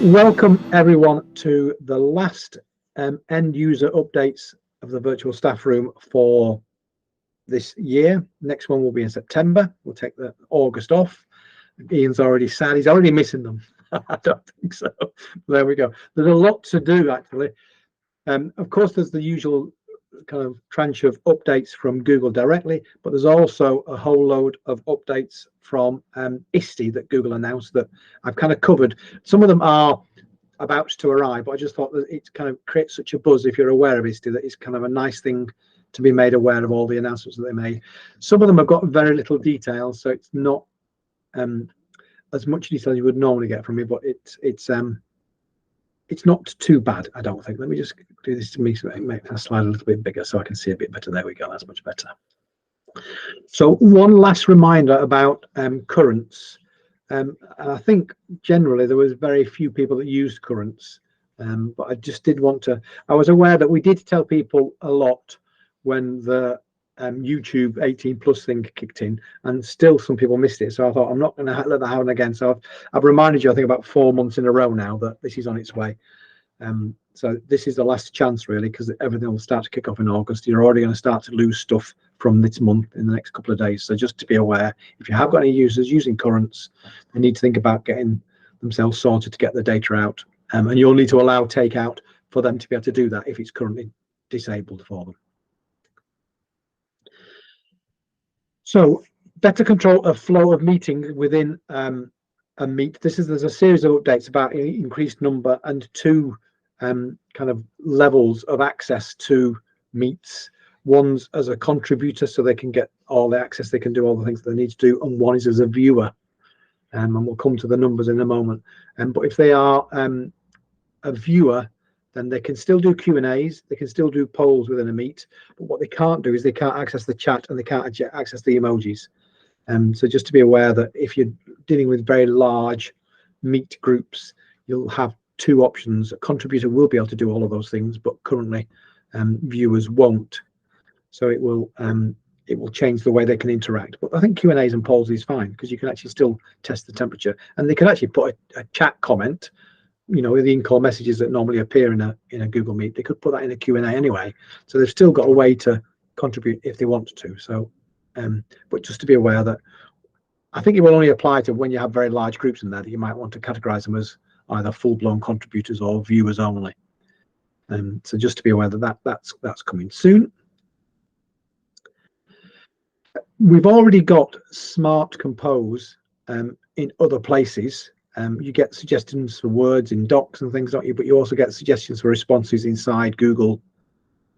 Welcome everyone to the last end user updates of the virtual staff room for this year. Next one will be in September. We'll take the August off. Ian's already sad. He's already missing them. I don't think so. There we go. There's a lot to do actually. Of course, there's the usual kind of tranche of updates from Google directly, but there's also a whole load of updates from ISTE that Google announced that I've kind of covered. Some of them are about to arrive, but I just thought that it kind of creates such a buzz if you're aware of ISTE that it's kind of a nice thing to be made aware of all the announcements that they made. Some of them have got very little detail, so it's not as much detail as you would normally get from me, but it's not too bad, I don't think. Let me just do this to make that slide a little bit bigger so I can see a bit better. There we go, that's much better. So one last reminder about currents. And I think generally there was very few people that used currents, but I just did want to, I was aware that we did tell people a lot when the YouTube 18 plus thing kicked in, and still some people missed it. So I thought I'm not going to let that happen again. So I've reminded you, I think about 4 months in a row now, that this is on its way. So this is the last chance really, because everything will start to kick off in August. You're already going to start to lose stuff from this month in the next couple of days. So just to be aware, if you have got any users using currents, they need to think about getting themselves sorted to get the data out. And you'll need to allow takeout for them to be able to do that if it's currently disabled for them. So better control of flow of meetings within a Meet. There's a series of updates about increased number and two kind of levels of access to Meets. One's as a contributor, so they can get all the access, they can do all the things that they need to do, and one is as a viewer. And we'll come to the numbers in a moment. But if they are a viewer, then they can still do Q&As, they can still do polls within a Meet, but what they can't do is they can't access the chat and they can't access the emojis. So just to be aware that if you're dealing with very large Meet groups, you'll have two options. A contributor will be able to do all of those things, but currently viewers won't. So it will change the way they can interact. But I think Q&As and polls is fine, because you can actually still test the temperature, and they can actually put a chat comment, you know, with the in-call messages that normally appear in a Google Meet. They could put that in a Q&A anyway, so they've still got a way to contribute if they want to. So but just to be aware that I think it will only apply to when you have very large groups in there, that you might want to categorize them as either full-blown contributors or viewers only. So just to be aware that that's coming soon. We've already got Smart Compose in other places. You get suggestions for words in docs and things, don't you? But you also get suggestions for responses inside Google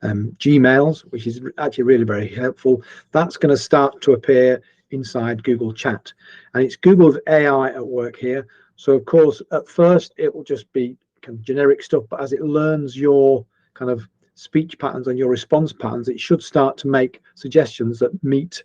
Gmails, which is actually really very helpful. That's going to start to appear inside Google Chat, and it's Google's AI at work here. So of course, at first it will just be kind of generic stuff, but as it learns your kind of speech patterns and your response patterns, it should start to make suggestions that meet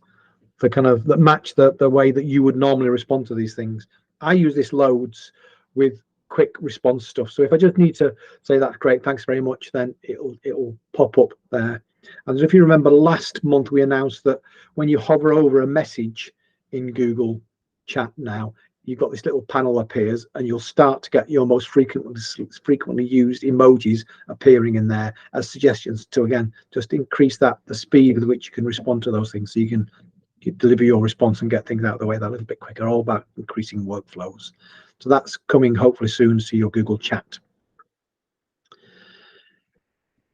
the kind of that match the way that you would normally respond to these things. I use this loads with quick response stuff. So if I just need to say that's great, thanks very much, then it'll pop up there. And if you remember last month, we announced that when you hover over a message in Google Chat now, you've got this little panel appears, and you'll start to get your most frequently used emojis appearing in there as suggestions to, again, just increase the speed with which you can respond to those things, so you can deliver your response and get things out of the way that little bit quicker. All about increasing workflows. So that's coming hopefully soon to your Google Chat.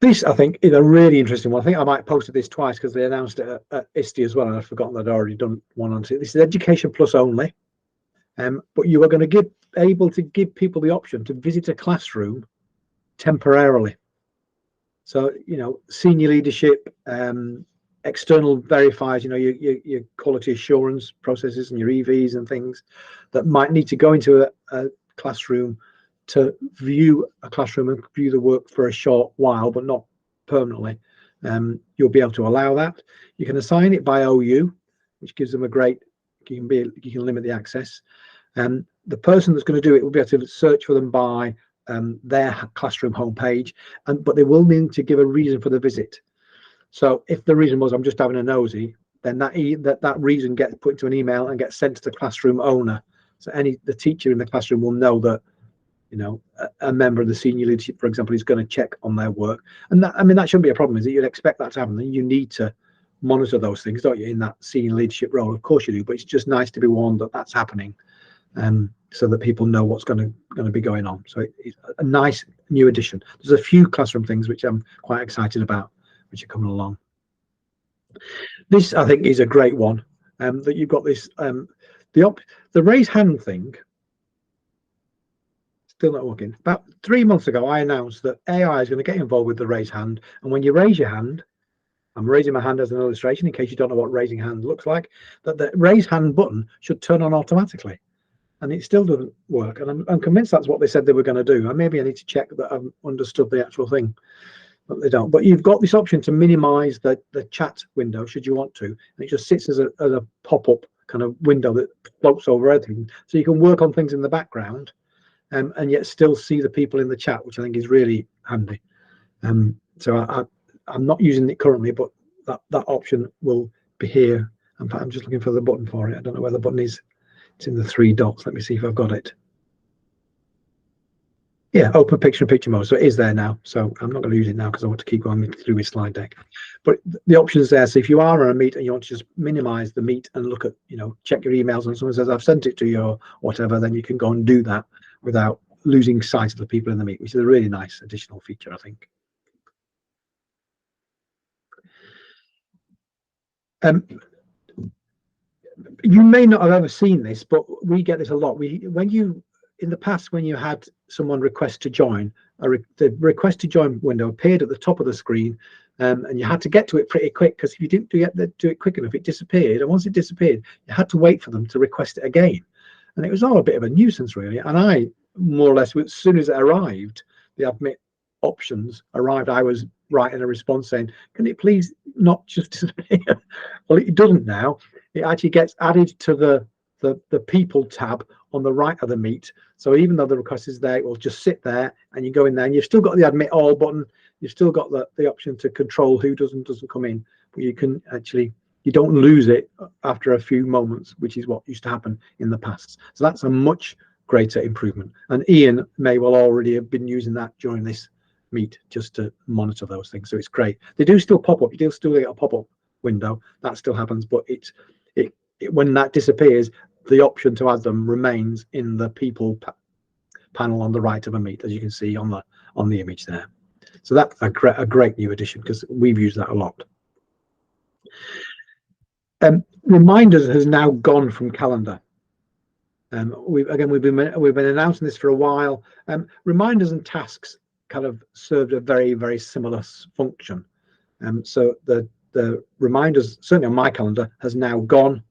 This, I think, is a really interesting one. I think I might posted this twice because they announced it at ISTE as well, and I've forgotten that I'd already done one on it. This is Education Plus only, but you are going to able to give people the option to visit a classroom temporarily. So, you know, senior leadership, external verifiers, you know, your quality assurance processes and your EVs and things that might need to go into a classroom to view a classroom and view the work for a short while, but not permanently. You'll be able to allow that. You can assign it by OU, which gives them a great, you can limit the access. The person that's going to do it will be able to search for them by their classroom homepage, but they will need to give a reason for the visit. So if the reason was I'm just having a nosy, then that reason gets put into an email and gets sent to the classroom owner. So the teacher in the classroom will know that you know, a member of the senior leadership, for example, is going to check on their work. And that, I mean, that shouldn't be a problem, is it? You'd expect that to happen. And you need to monitor those things, don't you, in that senior leadership role? Of course you do, but it's just nice to be warned that that's happening, so that people know what's going to be going on. So it's a nice new addition. There's a few classroom things which I'm quite excited about, which are coming along. This, I think, is a great one, that you've got this, the raise hand thing. Still not working. About 3 months ago, I announced that AI is going to get involved with the raise hand. And when you raise your hand, I'm raising my hand as an illustration in case you don't know what raising hand looks like, that the raise hand button should turn on automatically. And it still doesn't work. And I'm convinced that's what they said they were going to do. And maybe I need to check that I've understood the actual thing, but they don't. But you've got this option to minimize the chat window should you want to. And it just sits as a pop-up kind of window that floats over everything. So you can work on things in the background, and yet still see the people in the chat, which I think is really handy. So I'm not using it currently, but that option will be here. I'm just looking for the button for it. I don't know where the button is. It's in the 3 dots. Let me see if I've got it. Yeah, open picture in picture mode. So it is there now. So I'm not going to use it now because I want to keep going through my slide deck. But the option is there. So if you are on a meet and you want to just minimize the meet and look at, you know, check your emails, and someone says, I've sent it to you or whatever, then you can go and do that without losing sight of the people in the meet, which is a really nice additional feature, I think. You may not have ever seen this, but we get this a lot. In the past, when you had someone request to join, the request to join window appeared at the top of the screen, and you had to get to it pretty quick, because if you didn't do it quick enough, it disappeared. And once it disappeared, you had to wait for them to request it again. And it was all a bit of a nuisance, really. And I, more or less, as soon as it arrived, the admit options arrived, I was writing a response saying, can it please not just disappear? Well, it doesn't now. It actually gets added to the people tab on the right of the meet. So even though the request is there, it will just sit there, and you go in there, and you've still got the admit all button. You've still got the option to control who doesn't come in, but you can actually, you don't lose it after a few moments, which is what used to happen in the past. So that's a much greater improvement. And Ian may well already have been using that during this meet just to monitor those things. So it's great. They do still pop up. You do still get a pop-up window. That still happens, but when that disappears, the option to add them remains in the people panel on the right of a meet, as you can see on the image there. So that's a great new addition, because we've used that a lot. Reminders has now gone from calendar. We've been announcing this for a while. Reminders and tasks kind of served a very, very similar function. So the reminders, certainly on my calendar, has now gone.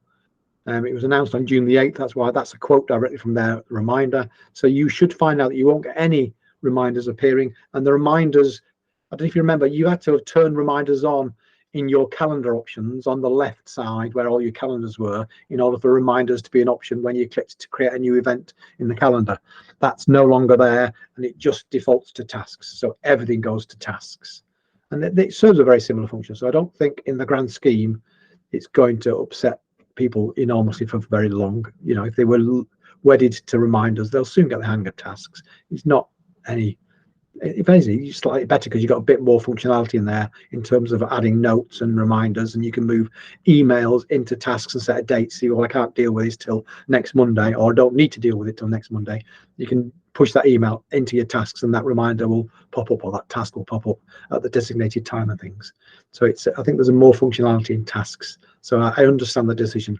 It was announced on June the 8th. That's why that's a quote directly from their reminder. So you should find out that you won't get any reminders appearing. And the reminders, I don't know if you remember, you had to turn reminders on in your calendar options on the left side where all your calendars were, in order for reminders to be an option when you clicked to create a new event in the calendar. That's no longer there, and it just defaults to tasks. So everything goes to tasks. And it serves a very similar function. So I don't think in the grand scheme it's going to upset people enormously for very long. You know, if they were wedded to reminders, they'll soon get the hang of tasks. It's not any, if anything, it's slightly better because you've got a bit more functionality in there in terms of adding notes and reminders, and you can move emails into tasks and set a date. See, well, I can't deal with this till next Monday, or I don't need to deal with it till next Monday. You can push that email into your tasks, and that reminder will pop up, or that task will pop up at the designated time and things. So I think there's a more functionality in tasks. So I understand the decision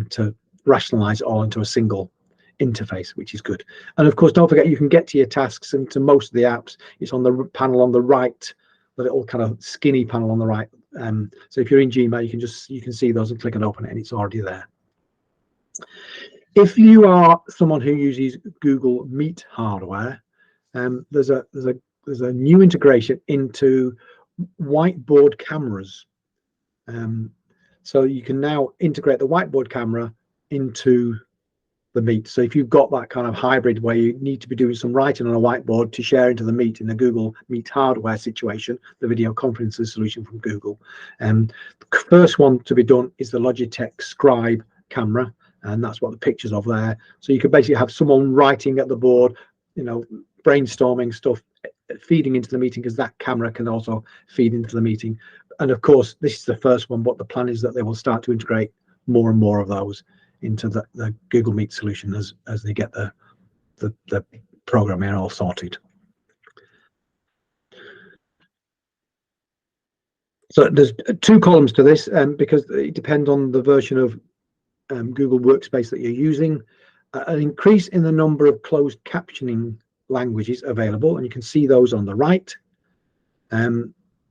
to rationalize it all into a single interface, which is good. And of course, don't forget, you can get to your tasks and to most of the apps. It's on the panel on the right, the little kind of skinny panel on the right. So if you're in Gmail, you can see those and click and open it, and it's already there. If you are someone who uses Google Meet hardware, there's a new integration into whiteboard cameras. So you can now integrate the whiteboard camera into the Meet. So if you've got that kind of hybrid where you need to be doing some writing on a whiteboard to share into the Meet in the Google Meet hardware situation, the video conferencing solution from Google, the first one to be done is the Logitech Scribe camera, and that's what the picture's of there. So you could basically have someone writing at the board, brainstorming stuff feeding into the meeting, because that camera can also feed into the meeting. And of course, this is the first one, but the plan is that they will start to integrate more and more of those into the Google Meet solution as they get the programming all sorted. So there's 2 columns to this, because it depends on the version of Google Workspace that you're using. An increase in the number of closed captioning languages available, and you can see those on the right.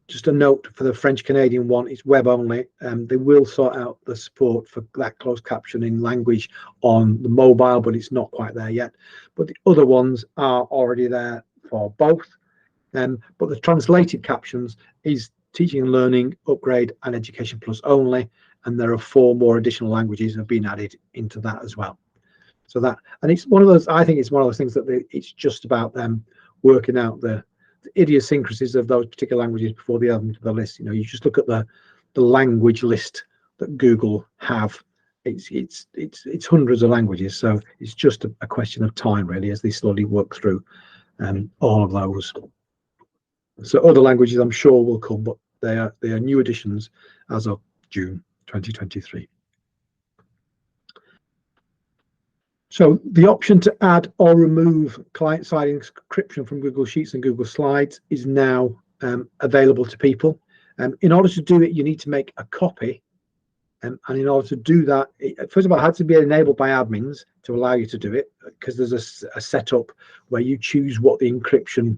Just a note for the French Canadian one, it's web only. They will sort out the support for that closed captioning language on the mobile, but it's not quite there yet. But the other ones are already there for both. But the translated captions is Teaching and Learning, Upgrade, and Education Plus only, and there are 4 more additional languages have been added into that as well. So that, and it's one of those, I think it's one of those things that it's just about them working out the idiosyncrasies of those particular languages before they add them to the list. You just look at the language list that Google have. It's hundreds of languages, so it's just a question of time really as they slowly work through all of those. So other languages I'm sure will come, but they are new additions as of June 2023. So the option to add or remove client-side encryption from Google Sheets and Google Slides is now available to people. In order to do it, you need to make a copy. And in order to do that, first of all, it had to be enabled by admins to allow you to do it, because there's a setup where you choose what the encryption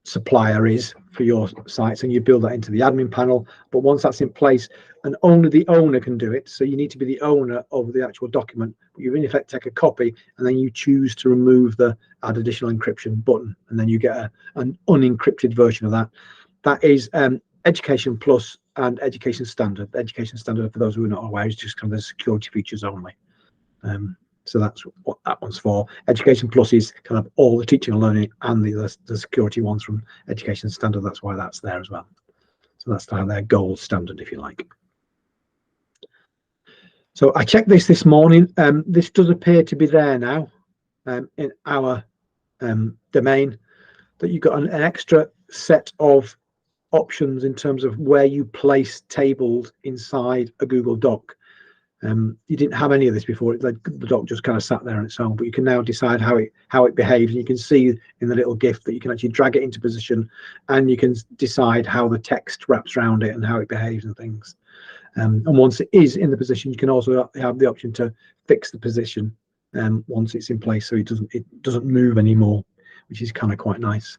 supplier is for your sites, and you build that into the admin panel. But once that's in place, and only the owner can do it, so you need to be the owner of the actual document. You in effect take a copy, and then you choose to remove the add additional encryption button, and then you get an unencrypted version of that. That is Education Plus and Education Standard. Education Standard, for those who are not aware, is just kind of the security features only. So that's what that one's for. Education Plus is kind of all the teaching and learning, and the security ones from Education Standard. That's why that's there as well. So that's their gold standard, if you like. So I checked this morning. This does appear to be there now in our domain, that you've got an extra set of options in terms of where you place tables inside a Google Doc. You didn't have any of this before. The doc just kind of sat there on its own, but you can now decide how it behaves, and you can see in the little GIF that you can actually drag it into position, and you can decide how the text wraps around it and how it behaves and things. And once it is in the position, you can also have the option to fix the position once it's in place, so it doesn't move anymore, which is kind of quite nice.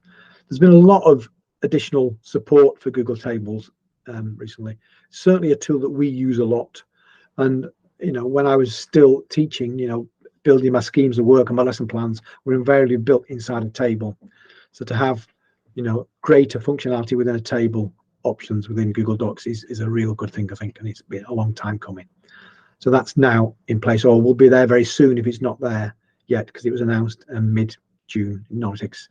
There's been a lot of additional support for Google Tables recently. Certainly a tool that we use a lot. And when I was still teaching, building my schemes of work and my lesson plans were invariably built inside a table. So to have greater functionality within a table options within Google Docs is a real good thing, I think, and it's been a long time coming. So that's now in place, or will be there very soon if it's not there yet, because it was announced mid-June. It takes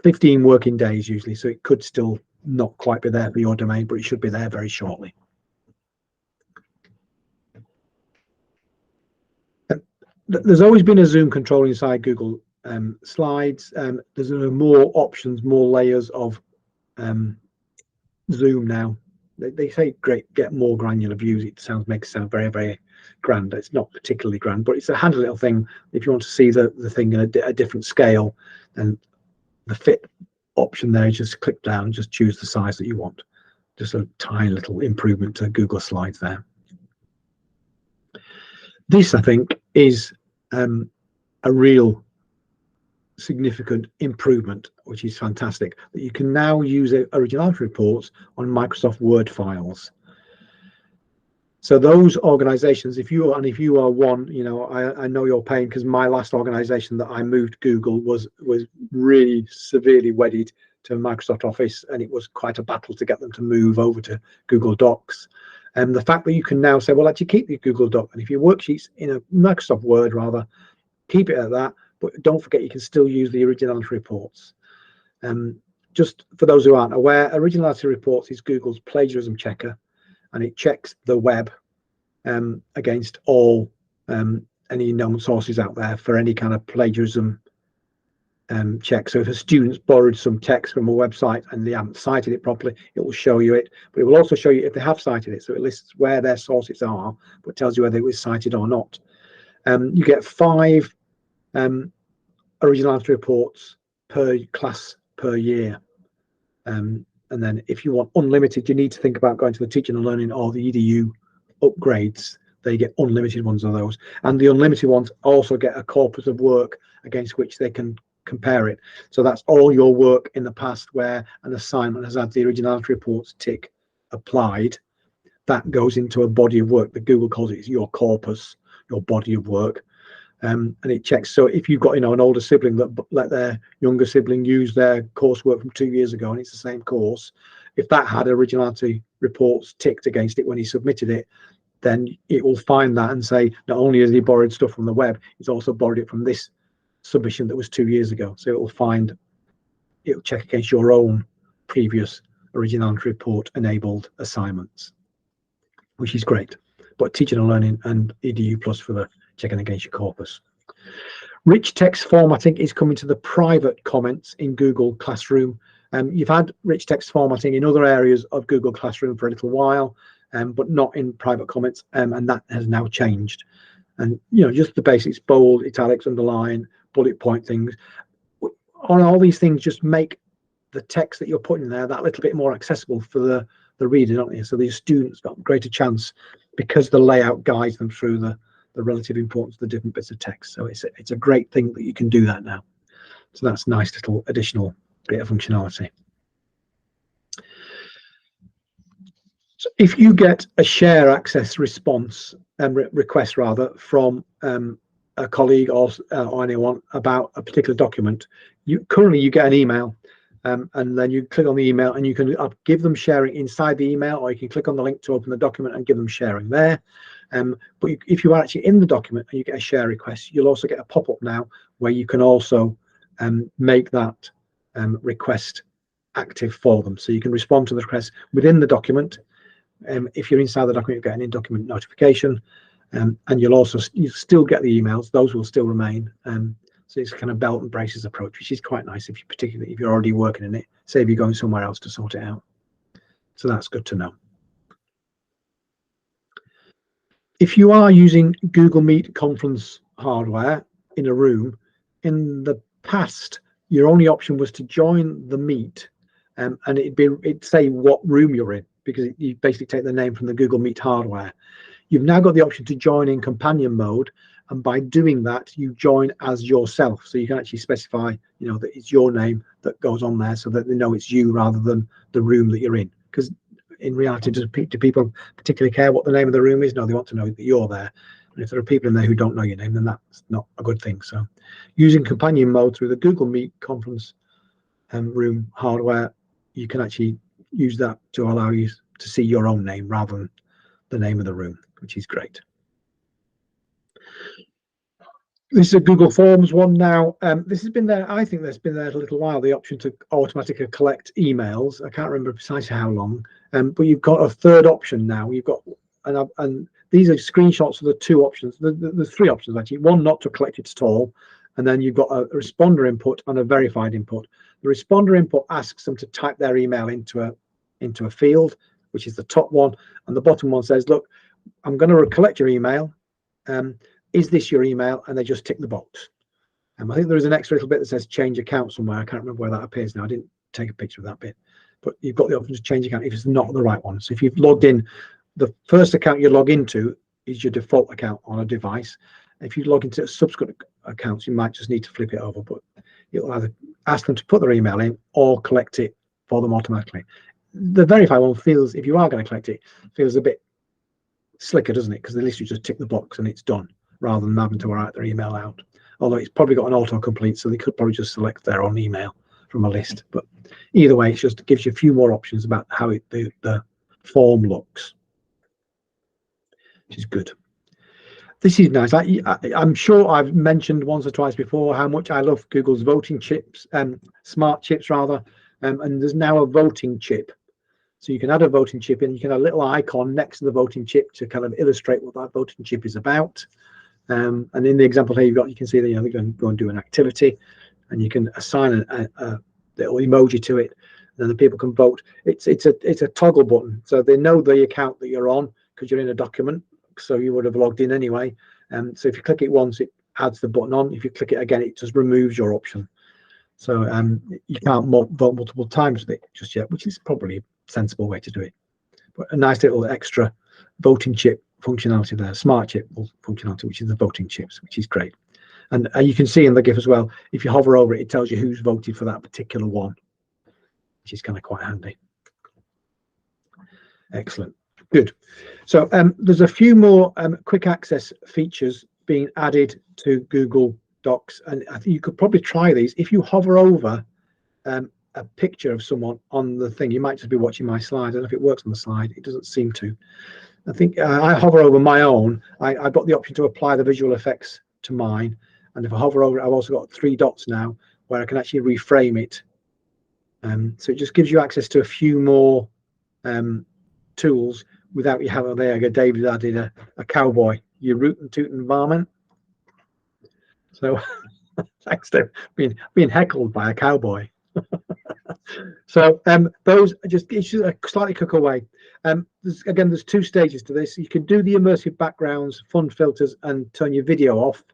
15 working days usually, so it could still not quite be there for your domain, but it should be there very shortly. There's always been a zoom control inside Google Slides. There's more options, more layers of zoom now. They say great, get more granular views. It makes it sound very, very grand. It's not particularly grand, but it's a handy little thing if you want to see the thing in a different scale. And the fit option there, just click down and just choose the size that you want. Just a tiny little improvement to Google Slides there. This, I think, is a real significant improvement, which is fantastic, that you can now use Originality reports on Microsoft Word files. So those organizations, if you are one, I know your pain, because my last organization that I moved Google was really severely wedded to Microsoft Office, and it was quite a battle to get them to move over to Google Docs. And the fact that you can now say, well, actually keep your Google Doc, and if your worksheets in a Microsoft Word, rather, keep it at that, but don't forget you can still use the Originality reports. Just for those who aren't aware, Originality reports is Google's plagiarism checker, and it checks the web against all any known sources out there for any kind of plagiarism check. So if a student's borrowed some text from a website and they haven't cited it properly, it will show you it, but it will also show you if they have cited it. So it lists where their sources are, but tells you whether it was cited or not. You get 5 originality reports per class per year. And then if you want unlimited, you need to think about going to the Teaching and Learning or the EDU upgrades. They get unlimited ones of those, and the unlimited ones also get a corpus of work against which they can compare it. So that's all your work in the past where an assignment has had the originality reports tick applied. That goes into a body of work that Google calls it your corpus, your body of work. And it checks. So if you've got, you know, an older sibling that let their younger sibling use their coursework from 2 years ago and it's the same course, if that had originality reports ticked against it when he submitted it, then it will find that and say, not only has he borrowed stuff from the web, he's also borrowed it from this submission that was 2 years ago. So it will find, it'll check against your own previous originality report enabled assignments, which is great. But Teaching and Learning and EDU Plus for the checking against your corpus. Rich text formatting is coming to the private comments in Google Classroom. You've had rich text formatting in other areas of Google Classroom for a little while, but not in private comments, and that has now changed. And you know, just the basics: bold, italics, underline, bullet point things. On all these things, just make the text that you're putting there that little bit more accessible for the reader, don't you? So the students got a greater chance, because the layout guides them through the relative importance of the different bits of text. So it's a great thing that you can do that now. So that's a nice little additional bit of functionality. So if you get a share access response request rather from a colleague or anyone about a particular document, currently you get an email, and then you click on the email and you can give them sharing inside the email, or you can click on the link to open the document and give them sharing there. But if you are actually in the document and you get a share request, you'll also get a pop-up now where you can also make that request active for them. So you can respond to the request within the document. If you're inside the document, you get an in-document notification, and you'll still get the emails. Those will still remain. So it's kind of belt and braces approach, which is quite nice particularly if you're already working in it. Say if you're going somewhere else to sort it out. So that's good to know. If you are using Google Meet conference hardware in a room, in the past, your only option was to join the Meet, and it'd say what room you're in, because you basically take the name from the Google Meet hardware. You've now got the option to join in companion mode, and by doing that, you join as yourself. So you can actually specify, you know, that it's your name that goes on there, so that they know it's you rather than the room that you're in. Because in reality, do people particularly care what the name of the room is? No, they want to know that you're there. And if there are people in there who don't know your name, then that's not a good thing. So using companion mode through the Google Meet conference room hardware, you can actually use that to allow you to see your own name rather than the name of the room, which is great. This is a Google Forms one now. This has been there, I think that's been there a little while, the option to automatically collect emails. I can't remember precisely how long, but you've got a third option now. You've got, and these are screenshots of the 2 options. There's 3 options actually. One, not to collect it at all, and then you've got a responder input and a verified input. The responder input asks them to type their email into a field, which is the top one, and the bottom one says, look, I'm going to collect your email. Is this your email? And they just tick the box. I think there is an extra little bit that says change account somewhere. I can't remember where that appears now. I didn't take a picture of that bit, but you've got the option to change account if it's not the right one. So if you've logged in, the first account you log into is your default account on a device. If you log into subsequent accounts, you might just need to flip it over, but it'll either ask them to put their email in or collect it for them automatically. The verify one feels, if you are going to collect it, feels a bit slicker, doesn't it? Because they literally just tick the box and it's done, rather than having to write their email out. Although it's probably got an autocomplete, so they could probably just select their own email from a list. But either way, it just gives you a few more options about how the form looks, which is good. This is nice. I'm sure I've mentioned once or twice before how much I love Google's voting chips, smart chips rather, and there's now a voting chip. So you can add a voting chip in, you can have a little icon next to the voting chip to kind of illustrate what that voting chip is about. And in the example here, you can see that they're going to go and do an activity. and you can assign a little emoji to it, and then the people can vote. It's a toggle button, so they know the account that you're on because you're in a document, so you would have logged in anyway. So if you click it once, it adds the button on. If you click it again, it just removes your option. So you can't vote multiple times with it just yet, which is probably a sensible way to do it. But a nice little extra voting chip functionality there, smart chip functionality, which is the voting chips, which is great. And you can see in the GIF as well, if you hover over it, it tells you who's voted for that particular one, which is kind of quite handy. Excellent, good. So there's a few more quick access features being added to Google Docs, and I think you could probably try these. If you hover over a picture of someone on the thing, you might just be watching my slide. I don't know if it works on the slide. It doesn't seem to. I think I hover over my own. I've got the option to apply the visual effects to mine, and if I hover over it, I've also got 3 dots now where I can actually reframe it. So it just gives you access to a few more tools without you having. There you go. David added a cowboy. You rootin' tootin' varmint. So thanks to being heckled by a cowboy. So those are just, it's just a slightly quicker way. There's 2 stages to this. You can do the immersive backgrounds, fun filters, and turn your video off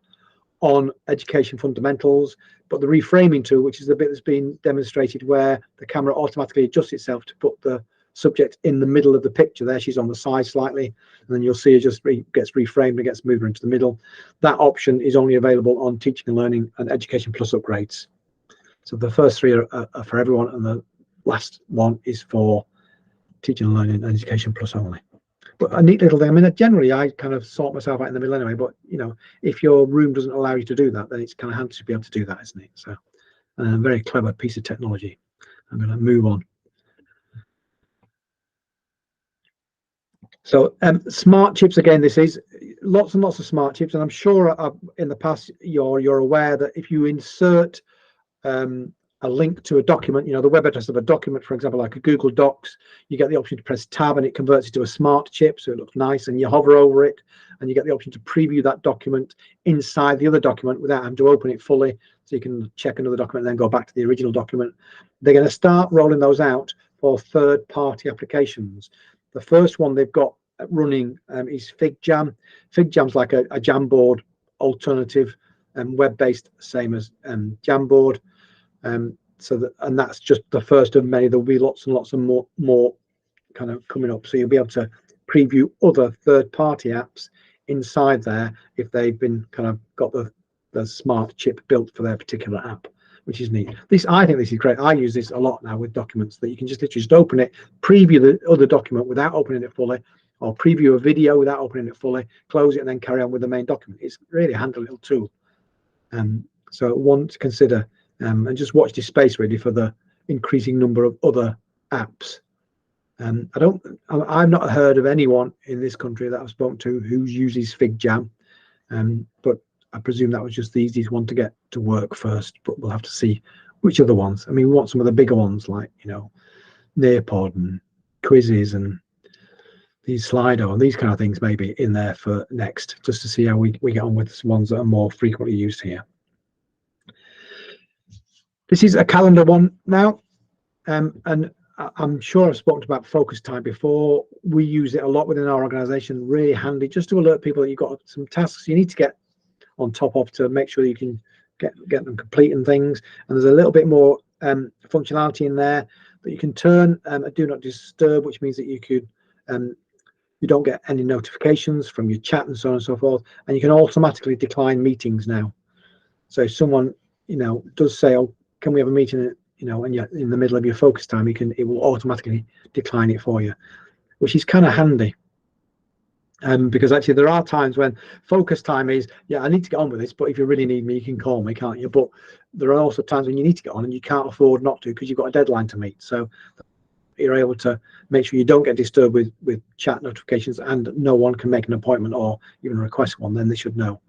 on Education Fundamentals. But the reframing tool, which is the bit that's been demonstrated where the camera automatically adjusts itself to put the subject in the middle of the picture. There she's on the side slightly, and then you'll see it just gets reframed and gets moved into the middle. That option is only available on Teaching and Learning and Education Plus upgrades. So the first 3 are for everyone, and the last one is for Teaching and Learning and Education Plus only. But a neat little thing. I mean, generally I kind of sort myself out in the middle anyway, but you know, if your room doesn't allow you to do that, then it's kind of handy to be able to do that, isn't it? So a very clever piece of technology. I'm going to move on. So smart chips, again, this is lots and lots of smart chips, and I'm sure in the past you're aware that if you insert a link to a document, you know, the web address of a document, for example, like a Google Docs, you get the option to press tab and it converts it to a smart chip, so it looks nice, and you hover over it and you get the option to preview that document inside the other document without having to open it fully, so you can check another document and then go back to the original document. They're going to start rolling those out for third-party applications. The first one they've got running is FigJam. FigJam's like a Jamboard alternative, web-based, same as Jamboard. So that, and that's just the first of many. There'll be lots and lots of more kind of coming up. So you'll be able to preview other third-party apps inside there if they've been kind of got the smart chip built for their particular app, which is neat. I think this is great. I use this a lot now with documents, that you can just literally just open it, preview the other document without opening it fully, or preview a video without opening it fully, close it, and then carry on with the main document. It's really a handy little tool. So one to consider, and just watch this space really for the increasing number of other apps. I've not heard of anyone in this country that I've spoken to who uses FigJam, but I presume that was just the easiest one to get to work first, but we'll have to see which other ones. I mean, we want some of the bigger ones like, you know, Nearpod and Quizzes and these Slido and these kind of things maybe in there for next, just to see how we get on with some ones that are more frequently used here. This is a calendar one now, and I'm sure I've spoken about focus time before. We use it a lot within our organization, really handy, just to alert people that you've got some tasks you need to get on top of to make sure you can get them complete and things. And there's a little bit more functionality in there that you can turn a do not disturb, which means that you could you don't get any notifications from your chat and so on and so forth, and you can automatically decline meetings now. So if someone, you know, does say, oh, can we have a meeting, you know, and you're in the middle of your focus time, it will automatically decline it for you, which is kind of handy. Because actually there are times when focus time is, yeah, I need to get on with this, but if you really need me, you can call me, can't you? But there are also times when you need to get on and you can't afford not to because you've got a deadline to meet. So you're able to make sure you don't get disturbed with chat notifications, and no one can make an appointment or even request one, then they should know.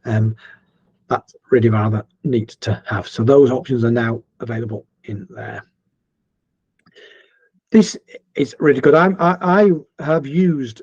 That's really rather neat to have. So those options are now available in there. This is really good. I have used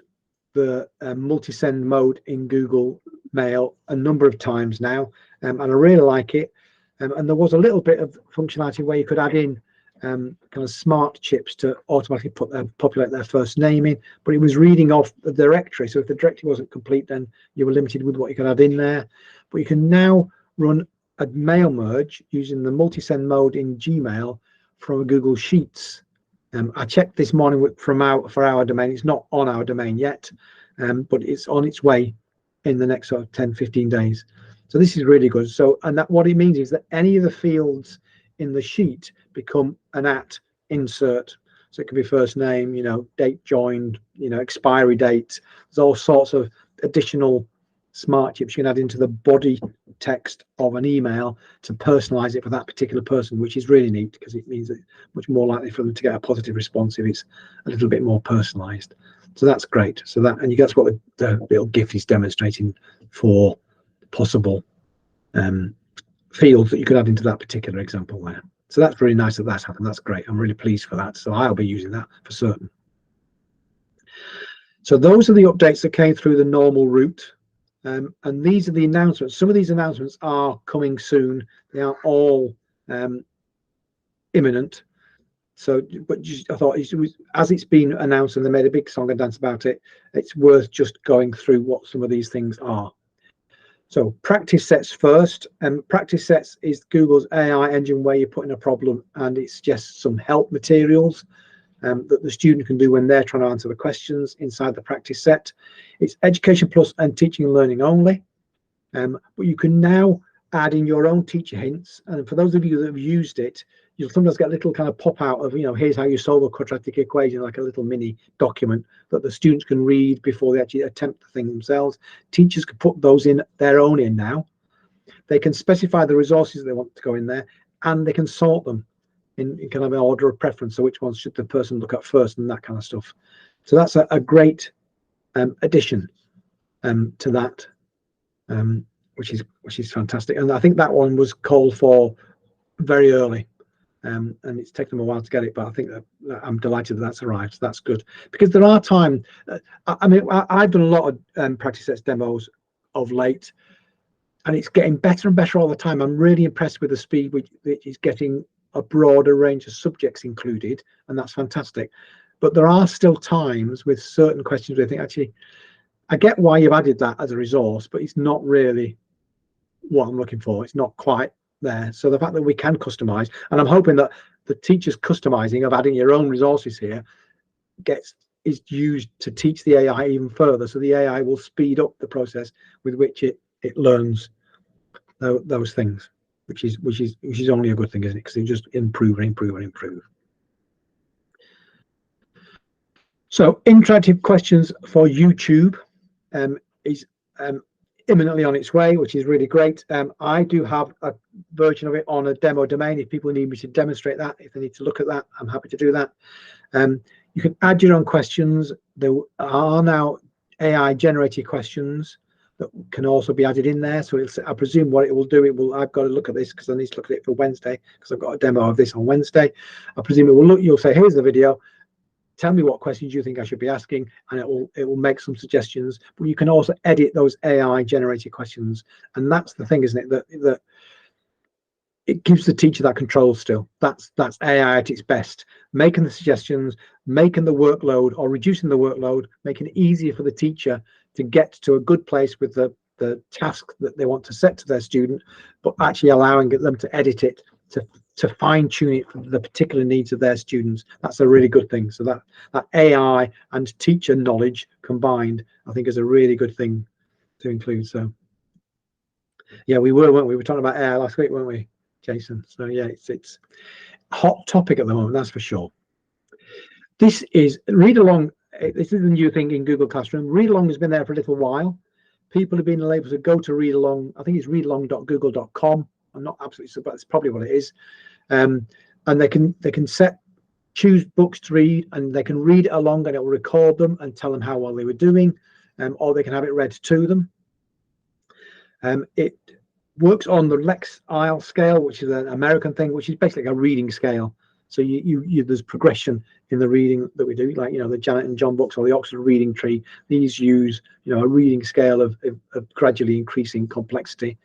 the multi-send mode in Google Mail a number of times now, and I really like it. and there was a little bit of functionality where you could add in kind of smart chips to automatically populate their first name in, but it was reading off the directory. So if the directory wasn't complete, then you were limited with what you could add in there. But you can now run a mail merge using the multi-send mode in Gmail from Google Sheets. I checked this morning for our domain. It's not on our domain yet, but it's on its way in the next sort of 10-15 days. So this is really good. So, and that what it means is that any of the fields in the sheet become an insert. So it could be first name, date joined, expiry date. There's all sorts of additional smart chips you can add into the body text of an email to personalize it for that particular person, which is really neat because it means it's much more likely for them to get a positive response if it's a little bit more personalized. So that's great. So that's what the little GIF is demonstrating for possible fields that you could add into that particular example there. So that's really nice that happened. That's great. I'm really pleased for that. So I'll be using that for certain. So those are the updates that came through the normal route. And these are the announcements. Some of these announcements are coming soon. They are all imminent. So, but I thought as it's been announced and they made a big song and dance about it, it's worth just going through what some of these things are. So practice sets first, and practice sets is Google's AI engine where you put in a problem and it suggests some help materials that the student can do when they're trying to answer the questions inside the practice set. It's Education Plus and Teaching and Learning only, but you can now add in your own teacher hints. And for those of you that have used it, you'll sometimes get a little kind of pop out of, here's how you solve a quadratic equation, like a little mini document that the students can read before they actually attempt the thing themselves. Teachers can put those in their own in now. They can specify the resources they want to go in there, and they can sort them in kind of an order of preference. So which ones should the person look at first and that kind of stuff. So that's a great addition to that, which is fantastic. And I think that one was called for very early. And it's taken them a while to get it, but I think that I'm delighted that that's arrived. So that's good, because there are times. I've done a lot of practice sets demos of late, and it's getting better and better all the time. I'm really impressed with the speed which is getting a broader range of subjects included, and that's fantastic. But there are still times with certain questions where I think, actually, I get why you've added that as a resource, but it's not really what I'm looking for. It's not quite there. So the fact that we can customize, and I'm hoping that the teachers customizing of adding your own resources here is used to teach the AI even further, so the AI will speed up the process with which it learns those things, which is only a good thing, isn't it? Because it just improve and improve and improve. So interactive questions for YouTube is imminently on its way, which is really great. I do have a version of it on a demo domain. If people need me to demonstrate that, if they need to look at that, I'm happy to do that. You can add your own questions. There are now AI generated questions that can also be added in there. So I presume what it will do, I've got to look at this because I need to look at it for Wednesday, because I've got a demo of this on Wednesday. I presume it will look, you'll say, here's the video, tell me what questions you think I should be asking, and it will make some suggestions. But you can also edit those AI generated questions, and that's the thing, isn't it? That it gives the teacher that control still. That's AI at its best, making the suggestions, making the workload or reducing the workload, making it easier for the teacher to get to a good place with the task that they want to set to their student, but actually allowing them to edit it, to fine tune it for the particular needs of their students. That's a really good thing. So that AI and teacher knowledge combined, I think, is a really good thing to include. So yeah, weren't we? We were talking about AI last week, weren't we, Jason? So yeah, it's a hot topic at the moment, that's for sure. This is read along. This is a new thing in Google Classroom. Read along has been there for a little while. People have been able to go to read along. I think it's readalong.google.com. I'm not absolutely sure, but it's probably what it is. And they can choose books to read, and they can read it along, and it will record them and tell them how well they were doing, or they can have it read to them. It works on the Lex IELTS scale, which is an American thing, which is basically a reading scale. So there's progression in the reading that we do, like the Janet and John books or the Oxford Reading Tree. These use a reading scale of gradually increasing complexity.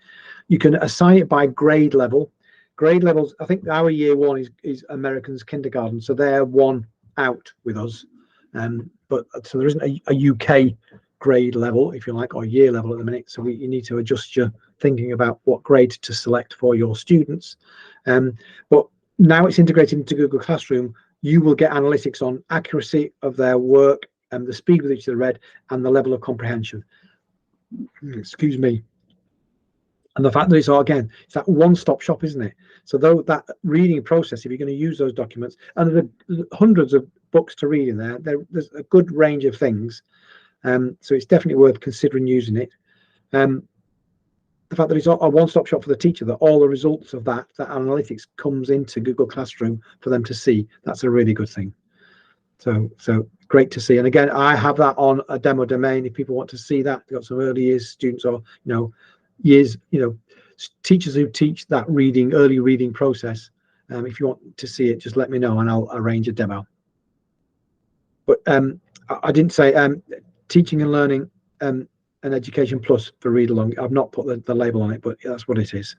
You can assign it by grade level. grade levels, I think our year one is Americans kindergarten, so they're one out with us. But so there isn't a UK grade level, if you like, or year level at the minute. So you need to adjust your thinking about what grade to select for your students. But now it's integrated into Google Classroom. You will get analytics on accuracy of their work and the speed with which they read and the level of comprehension. Excuse me. And the fact that it's all, again, it's that one-stop shop, isn't it? So though that reading process, if you're going to use those documents, and there are hundreds of books to read in there, there's a good range of things. So it's definitely worth considering using it. The fact that it's a one-stop shop for the teacher, that all the results of that analytics comes into Google Classroom for them to see, that's a really good thing. So great to see. And again, I have that on a demo domain if people want to see that. We've got some early years students or teachers who teach that early reading process. If you want to see it, just let me know and I'll arrange a demo. But I didn't say teaching and learning and Education Plus for read along. I've not put the label on it, but that's what it is.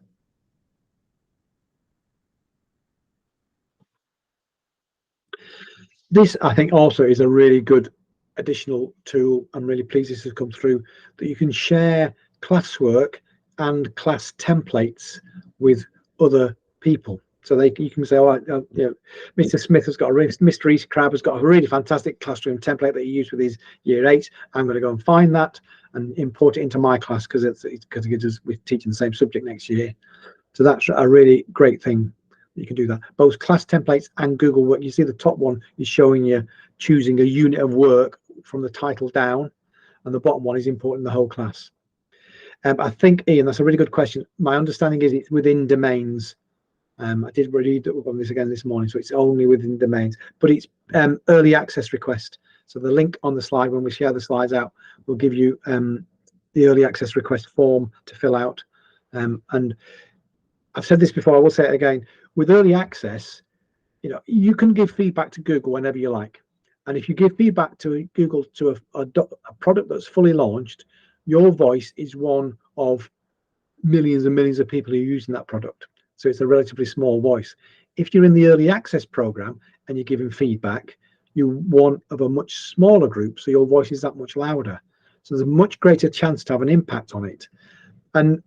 This, I think, also is a really good additional tool. I'm really pleased this has come through, that you can share classwork and class templates with other people. So you can say, Mr. Smith has got Mr. East Crab has got a really fantastic classroom template that he used with his year 8. I'm going to go and find that and import it into my class because we're teaching the same subject next year. So that's a really great thing. You can do that. Both class templates and Google Work. You see the top one is showing you choosing a unit of work from the title down, and the bottom one is importing the whole class. I think, Ian, that's a really good question. My understanding is it's within domains. I did read on this again this morning, so it's only within domains, but it's early access request. So the link on the slide, when we share the slides out, will give you the early access request form to fill out. And I've said this before, I will say it again. With early access, you can give feedback to Google whenever you like. And if you give feedback to Google to a product that's fully launched, your voice is one of millions and millions of people who are using that product. So it's a relatively small voice. If you're in the early access program and you're giving feedback, you're one of a much smaller group, so your voice is that much louder. So there's a much greater chance to have an impact on it. And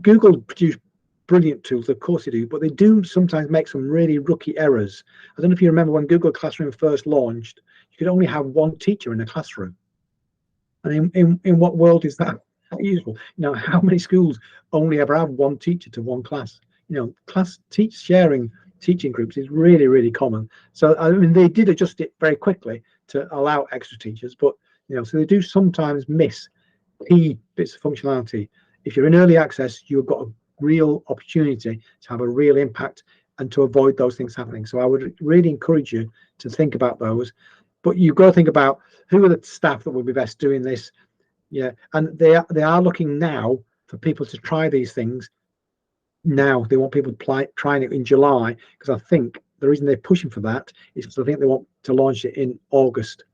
Google produce brilliant tools, of course they do, but they do sometimes make some really rookie errors. I don't know if you remember when Google Classroom first launched, you could only have one teacher in a classroom. And in what world is that useful? How many schools only ever have one teacher to one class? Class sharing teaching groups is really, really common. So I mean, they did adjust it very quickly to allow extra teachers, but so they do sometimes miss key bits of functionality. If you're in early access, you've got a real opportunity to have a real impact and to avoid those things happening. So I would really encourage you to think about those, but you've got to think about who are the staff that will be best doing this. And they are looking now for people to try these things. Now they want people trying it in July, because I think the reason they're pushing for that is because I think they want to launch it in August,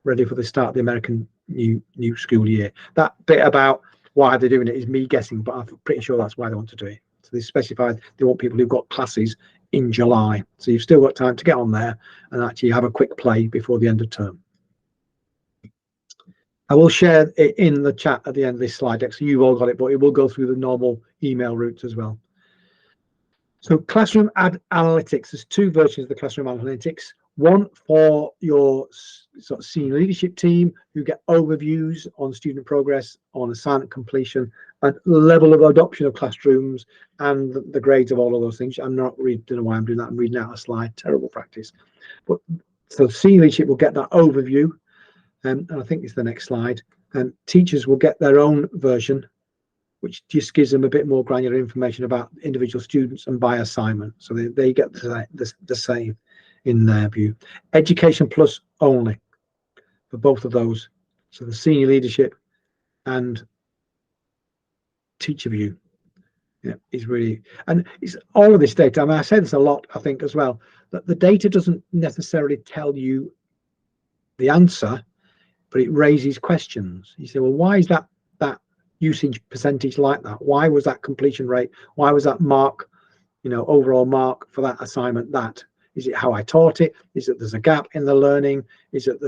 ready for the start of the American new school year. That bit about why they're doing it is me guessing, but I'm pretty sure that's why they want to do it. So they specified they want people who've got classes in July. So you've still got time to get on there and actually have a quick play before the end of term. I will share it in the chat at the end of this slide deck, so you've all got it, but it will go through the normal email routes as well. So Classroom Analytics, there's 2 versions of the Classroom Analytics. One for your sort of senior leadership team who get overviews on student progress, on assignment completion, and level of adoption of classrooms, and the grades of all of those things. I'm not reading, don't know why I'm doing that. I'm reading out a slide, terrible practice. But so senior leadership will get that overview, and I think it's the next slide. And teachers will get their own version, which just gives them a bit more granular information about individual students and by assignment. So they get the same in their view. Education Plus only for both of those. So the senior leadership and teacher view is really, and it's all of this data. I mean, I say this a lot, I think, as well, that the data doesn't necessarily tell you the answer, but it raises questions. You say, well, why is that usage percentage like that? Why was that completion rate? Why was that mark overall mark for that assignment? That is it. How I taught it? Is it there's a gap in the learning? Is it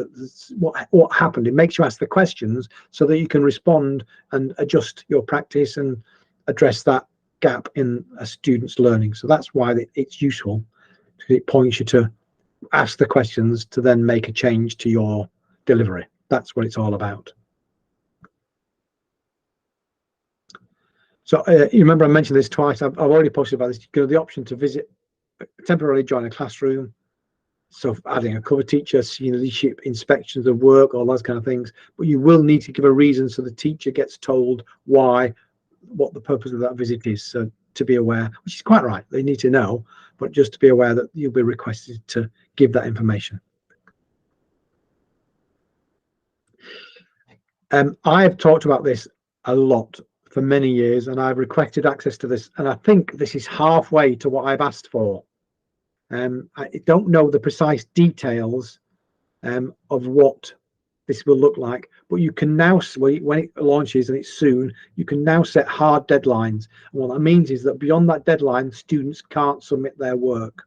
what happened? It makes you ask the questions so that you can respond and adjust your practice and address that gap in a student's learning. So that's why it's useful. It points you to ask the questions to then make a change to your delivery. That's what it's all about. So you remember I mentioned this twice. I've already posted about this. You have the option to visit, temporarily join a classroom. So adding a cover teacher, senior leadership, inspections of work, all those kind of things. But you will need to give a reason so the teacher gets told what the purpose of that visit is. So to be aware, which is quite right, they need to know, but just to be aware that you'll be requested to give that information. I've talked about this a lot for many years, and I've requested access to this, and I think this is halfway to what I've asked for. I don't know the precise details of what this will look like, but you can now, when it launches, and it's soon, you can now set hard deadlines. And what that means is that beyond that deadline, students can't submit their work.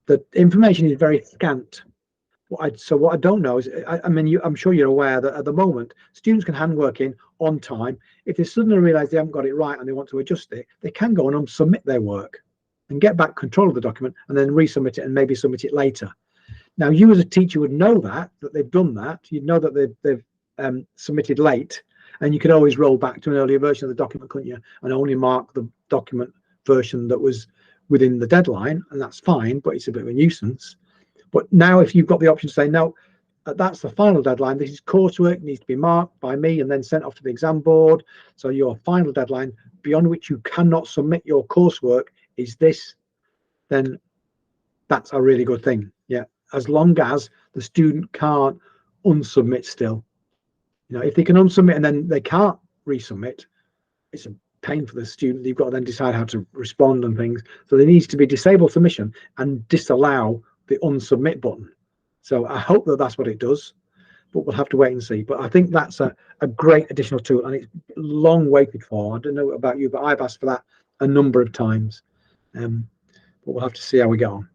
The information is very scant. So what I don't know is, I'm sure you're aware that at the moment, students can hand work in on time. If they suddenly realize they haven't got it right and they want to adjust it, they can go and submit their work and get back control of the document and then resubmit it and maybe submit it later. Now, you as a teacher would know that they've done that. You'd know that they've submitted late, and you could always roll back to an earlier version of the document, couldn't you? And only mark the document version that was within the deadline, and that's fine, but it's a bit of a nuisance. But now if you've got the option to say, no, that's the final deadline, this is coursework, needs to be marked by me and then sent off to the exam board. So your final deadline, beyond which you cannot submit your coursework, is this, then that's a really good thing. Yeah, as long as the student can't unsubmit still. If they can unsubmit and then they can't resubmit, it's a pain for the student. You've got to then decide how to respond and things. So there needs to be disable submission and disallow the unsubmit button. So I hope that that's what it does, but we'll have to wait and see. But I think that's a great additional tool, and it's long waited for. I don't know about you, but I've asked for that a number of times. But we'll have to see how we get on.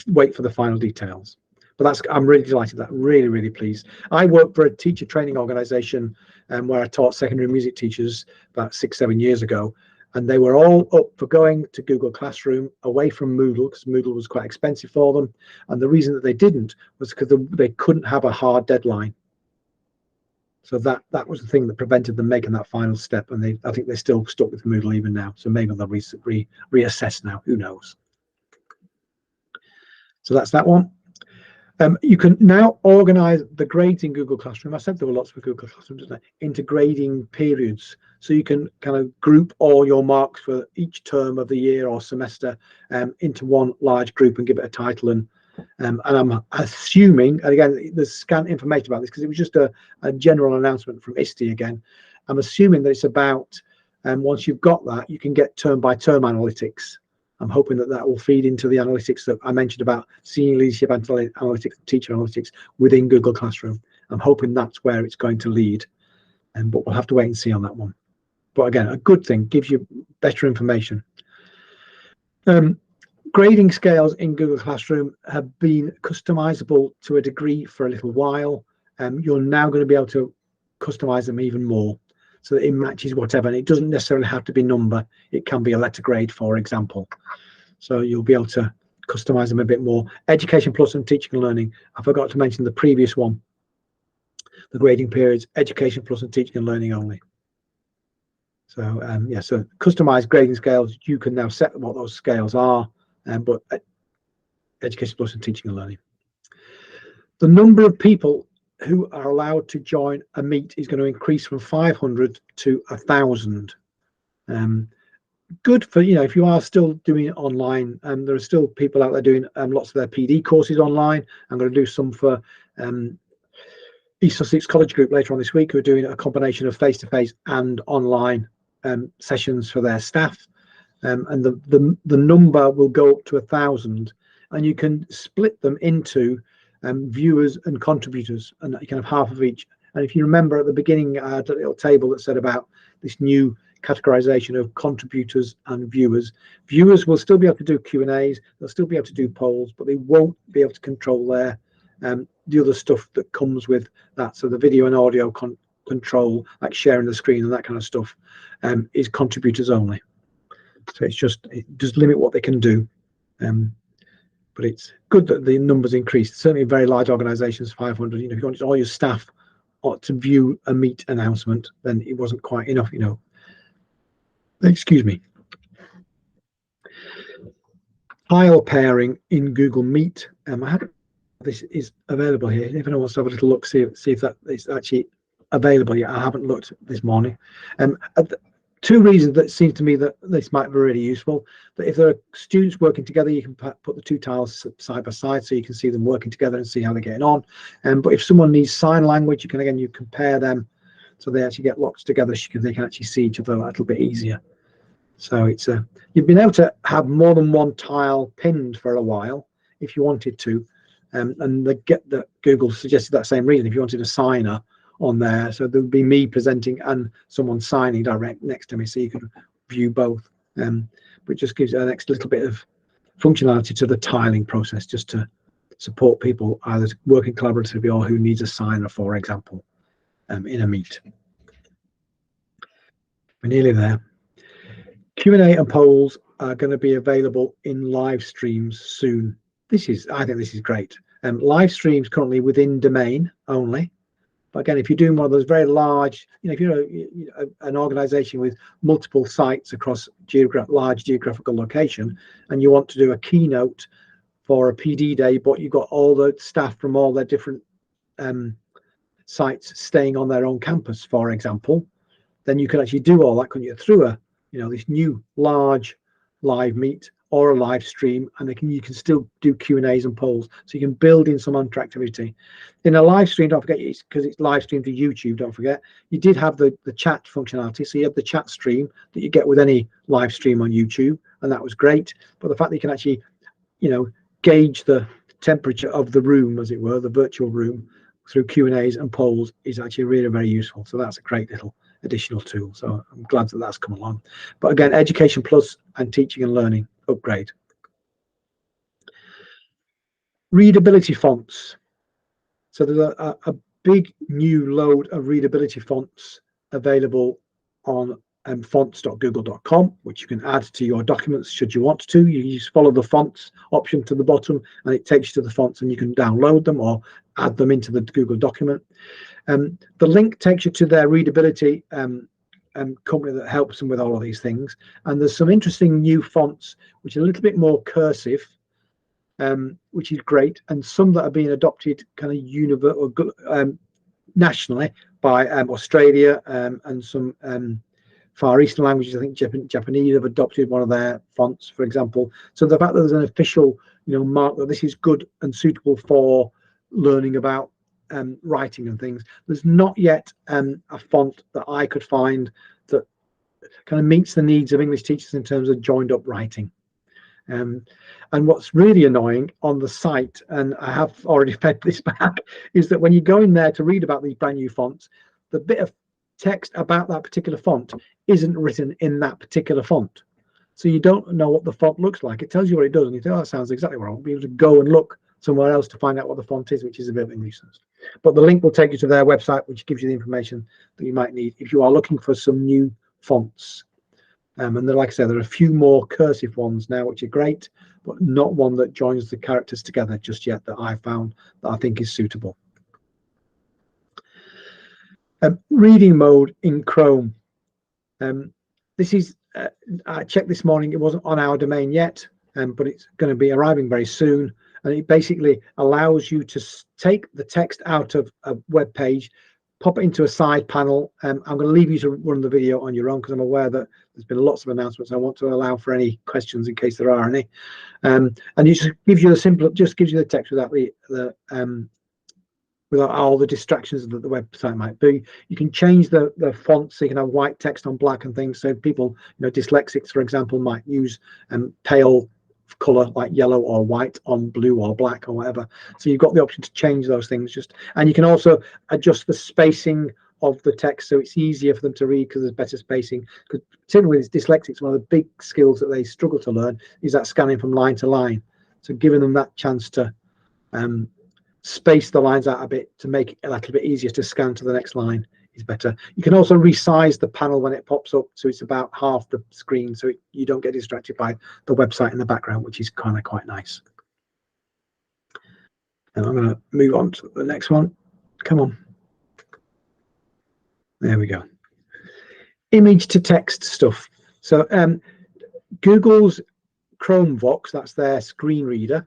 Wait for the final details. But I'm really delighted with that. Really, really pleased. I work for a teacher training organisation where I taught secondary music teachers about 6-7 years ago, and they were all up for going to Google Classroom away from Moodle, because Moodle was quite expensive for them. And the reason that they didn't was because they couldn't have a hard deadline. So that was the thing that prevented them making that final step. And I think they're still stuck with Moodle even now. So maybe they'll reassess now. Who knows? So that's that one. You can now organize the grades in Google Classroom. I said there were lots for Google Classroom, didn't I? Into grading periods. So you can kind of group all your marks for each term of the year or semester into one large group and give it a title. And I'm assuming, and again, there's scant information about this because it was just a general announcement from ISTE again. I'm assuming that it's about, once you've got that, you can get term by term analytics. I'm hoping that will feed into the analytics that I mentioned about senior leadership analytics, teacher analytics within Google Classroom. I'm hoping that's where it's going to lead, but we'll have to wait and see on that one. But again, a good thing, gives you better information. Grading scales in Google Classroom have been customizable to a degree for a little while. You're now going to be able to customize them even more so that it matches whatever, and it doesn't necessarily have to be number. It can be a letter grade, for example. So you'll be able to customize them a bit more. Education Plus and Teaching and Learning. I forgot to mention the previous one, the grading periods, Education Plus and Teaching and Learning only. So yeah, so customized grading scales, you can now set what those scales are, but Education Plus and Teaching and Learning. The number of people who are allowed to join a meet is going to increase from 500 to 1,000. Good for, if you are still doing it online, there are still people out there doing lots of their PD courses online. I'm going to do some for East Sussex College Group later on this week, who are doing a combination of face-to-face and online sessions for their staff. And the number will go up to 1,000, and you can split them into viewers and contributors, and you can have half of each. And if you remember at the beginning, I had a little table that said about this new categorization of contributors and viewers. Viewers will still be able to do Q&As, they'll still be able to do polls, but they won't be able to control their the other stuff that comes with that. So the video and audio control, like sharing the screen and that kind of stuff, is contributors only. So it does limit what they can do, but it's good that the numbers increased. Certainly very large organizations, 500, if you wanted all your staff to view a Meet announcement, then it wasn't quite enough, Excuse me. Tile pairing in Google Meet. This is available here. If anyone wants to have a little look, see if that is actually available yet. I haven't looked this morning. Two reasons that seem to me that this might be really useful. That if there are students working together, you can put the two tiles side by side so you can see them working together and see how they're getting on. But if someone needs sign language, you compare them so they actually get locked together because they can actually see each other a little bit easier. So it's you've been able to have more than one tile pinned for a while if you wanted to. And the Google suggested that same reason if you wanted a signer on there, so there would be me presenting and someone signing direct next to me, so you can view both. But it just gives an extra little bit of functionality to the tiling process, just to support people either working collaboratively or who needs a signer, for example, in a Meet. We're nearly there. Q&A and polls are going to be available in live streams soon. I think this is great. Live streams currently within Domain only. But again, if you're doing one of those very large, if you're an organization with multiple sites across large geographical location, and you want to do a keynote for a PD day, but you've got all the staff from all their different sites staying on their own campus, for example, then you can actually do all that, couldn't you, through this new large live Meet or a live stream, and you can still do Q&As and polls, so you can build in some interactivity. In a live stream, don't forget, because it's live streamed to YouTube, don't forget, you did have the chat functionality, so you have the chat stream that you get with any live stream on YouTube, and that was great. But the fact that you can actually, gauge the temperature of the room, as it were, the virtual room, through Q&As and polls is actually really very useful. So that's a great little additional tool. So I'm glad that that's come along. But again, Education Plus and Teaching and Learning upgrade. Readability fonts. So there's a big new load of readability fonts available on fonts.google.com, which you can add to your documents should you want to. You just follow the fonts option to the bottom and it takes you to the fonts, and you can download them or add them into the Google document. The link takes you to their readability company that helps them with all of these things. And there's some interesting new fonts which are a little bit more cursive, which is great, and some that are being adopted kind of universal nationally by Australia and some Far Eastern languages. I think Japanese have adopted one of their fonts, for example. So the fact that there's an official mark that this is good and suitable for learning about writing and things. There's not yet a font that I could find that kind of meets the needs of English teachers in terms of joined up writing. And what's really annoying on the site, and I have already fed this back, is that when you go in there to read about these brand new fonts, the bit of text about that particular font isn't written in that particular font. So you don't know what the font looks like. It tells you what it does, and you think, oh, that sounds exactly right. I'll be able to go and look somewhere else to find out what the font is, which is a bit of a nuisance. But the link will take you to their website, which gives you the information that you might need if you are looking for some new fonts. And then, like I said, there are a few more cursive ones now, which are great, but not one that joins the characters together just yet that I found that I think is suitable. Reading mode in Chrome. This is, I checked this morning, it wasn't on our domain yet, but it's going to be arriving very soon. And it basically allows you to take the text out of a web page, pop it into a side panel. I'm going to leave you to run the video on your own because I'm aware that there's been lots of announcements. I want to allow for any questions in case there are any. And it just gives you the text without without all the distractions that the website might be. You can change the font so you can have white text on black and things. So people, dyslexics, for example, might use pale color like yellow or white on blue or black or whatever. So you've got the option to change those things and you can also adjust the spacing of the text, so it's easier for them to read because there's better spacing. Because particularly with dyslexics, one of the big skills that they struggle to learn is that scanning from line to line. So giving them that chance to space the lines out a bit to make it a little bit easier to scan to the next line is better. You can also resize the panel when it pops up, so it's about half the screen, so you don't get distracted by the website in the background, which is kind of quite nice. And I'm going to move on to the next one. Come on. There we go. Image to text stuff. So Google's Chromevox, that's their screen reader,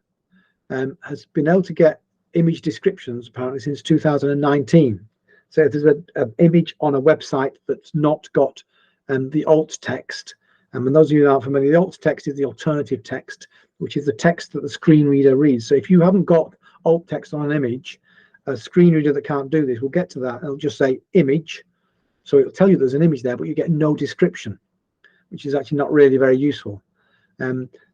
has been able to get image descriptions apparently since 2019. So if there's an image on a website that's not got the alt text, and those of you who aren't familiar, the alt text is the alternative text, which is the text that the screen reader reads. So if you haven't got alt text on an image, a screen reader that can't do this will get to that. It'll just say image. So it'll tell you there's an image there, but you get no description, which is actually not really very useful.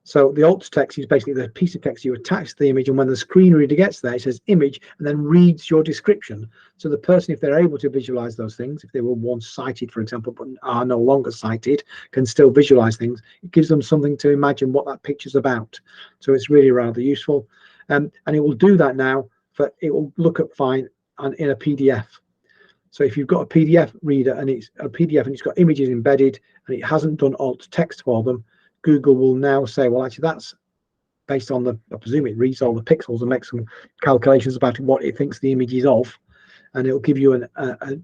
So the alt text is basically the piece of text you attach to the image, and when the screen reader gets there, it says image and then reads your description. So the person, if they're able to visualize those things, if they were once sighted, for example, but are no longer sighted, can still visualize things. It gives them something to imagine what that picture's about. So it's really rather useful. And it will do that now, it will look up fine in a PDF. So if you've got a PDF reader and it's a PDF and it's got images embedded and it hasn't done alt text for them, Google will now say, well, actually, that's based on I presume it reads all the pixels and makes some calculations about what it thinks the image is of, and it'll give you a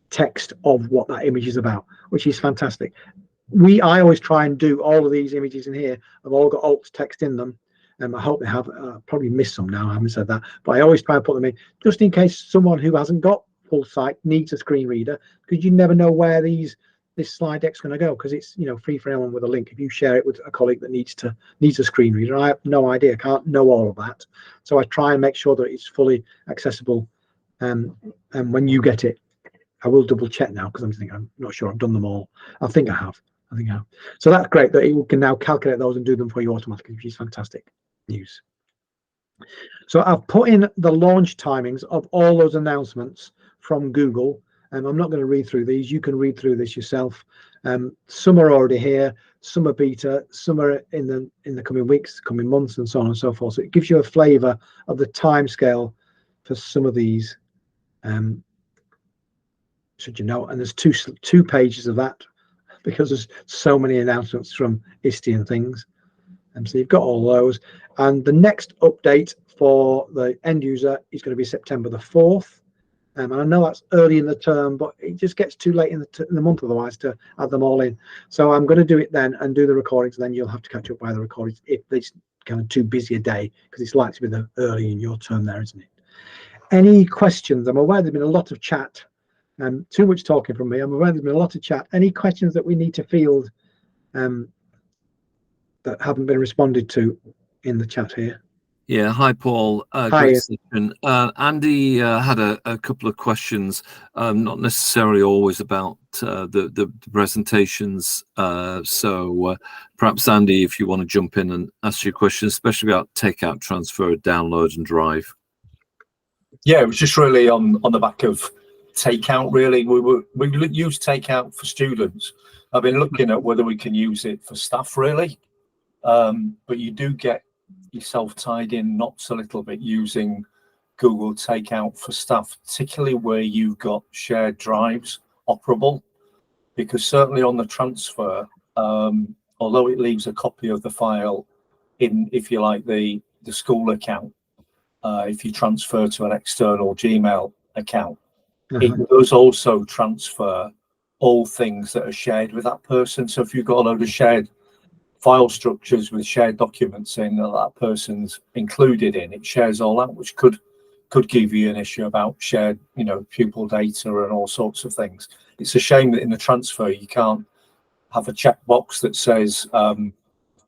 text of what that image is about, which is fantastic. I always try and do all of these images in here have all got alt text in them. I hope they have. Probably missed some now, I haven't said that, but I always try and put them in just in case someone who hasn't got full sight needs a screen reader, because you never know where this slide deck's going to go, because it's free for anyone with a link. If you share it with a colleague that needs a screen reader, I have no idea, can't know all of that. So I try and make sure that it's fully accessible. And when you get it, I will double check now, because I'm not sure I've done them all. I think I have. So that's great that it can now calculate those and do them for you automatically, which is fantastic news. So I've put in the launch timings of all those announcements from Google, and I'm not going to read through these. You can read through this yourself. Some are already here, some are beta, some are in the coming weeks, coming months, and so on and so forth. So it gives you a flavour of the time scale for some of these. Should you know? And there's two pages of that, because there's so many announcements from ISTE and things. And so you've got all those. And the next update for the end user is going to be September the 4th. And I know that's early in the term, but it just gets too late in the month otherwise to add them all in. So I'm going to do it then and do the recordings, and then you'll have to catch up by the recordings if it's kind of too busy a day, because it's likely to be early in your term there, isn't it? Any questions? I'm aware there's been a lot of chat and too much talking from me. I'm aware there's been a lot of chat. Any questions that we need to field that haven't been responded to in the chat here? Yeah, hi Paul. Hi. Andy had a couple of questions, not necessarily always about the presentations. So perhaps Andy, if you want to jump in and ask your question, especially about takeout, transfer, download, and drive. Yeah, it was just really on the back of takeout. Really, we use takeout for students. I've been looking at whether we can use it for staff, really, but you do get yourself tied in knots a little bit using Google Takeout for staff, particularly where you've got shared drives operable, because certainly on the transfer, although it leaves a copy of the file in, if you like, the school account, if you transfer to an external Gmail account, it does also transfer all things that are shared with that person. So if you've got a load of shared file structures with shared documents in that person's included in, it shares all that, which could give you an issue about shared, pupil data and all sorts of things. It's a shame that in the transfer you can't have a checkbox that says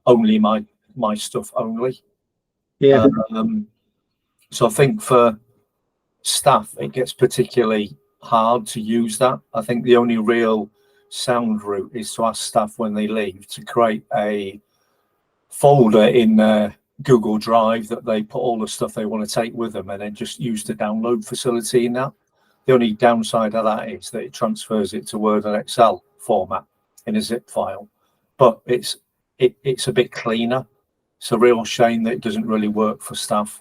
only my stuff only. Yeah. So I think for staff it gets particularly hard to use that. I think the only real sound route is to ask staff when they leave to create a folder in their Google Drive that they put all the stuff they want to take with them, and then just use the download facility in that. The only downside of that is that it transfers it to Word and Excel format in a zip file, but it's a bit cleaner. It's a real shame that it doesn't really work for staff.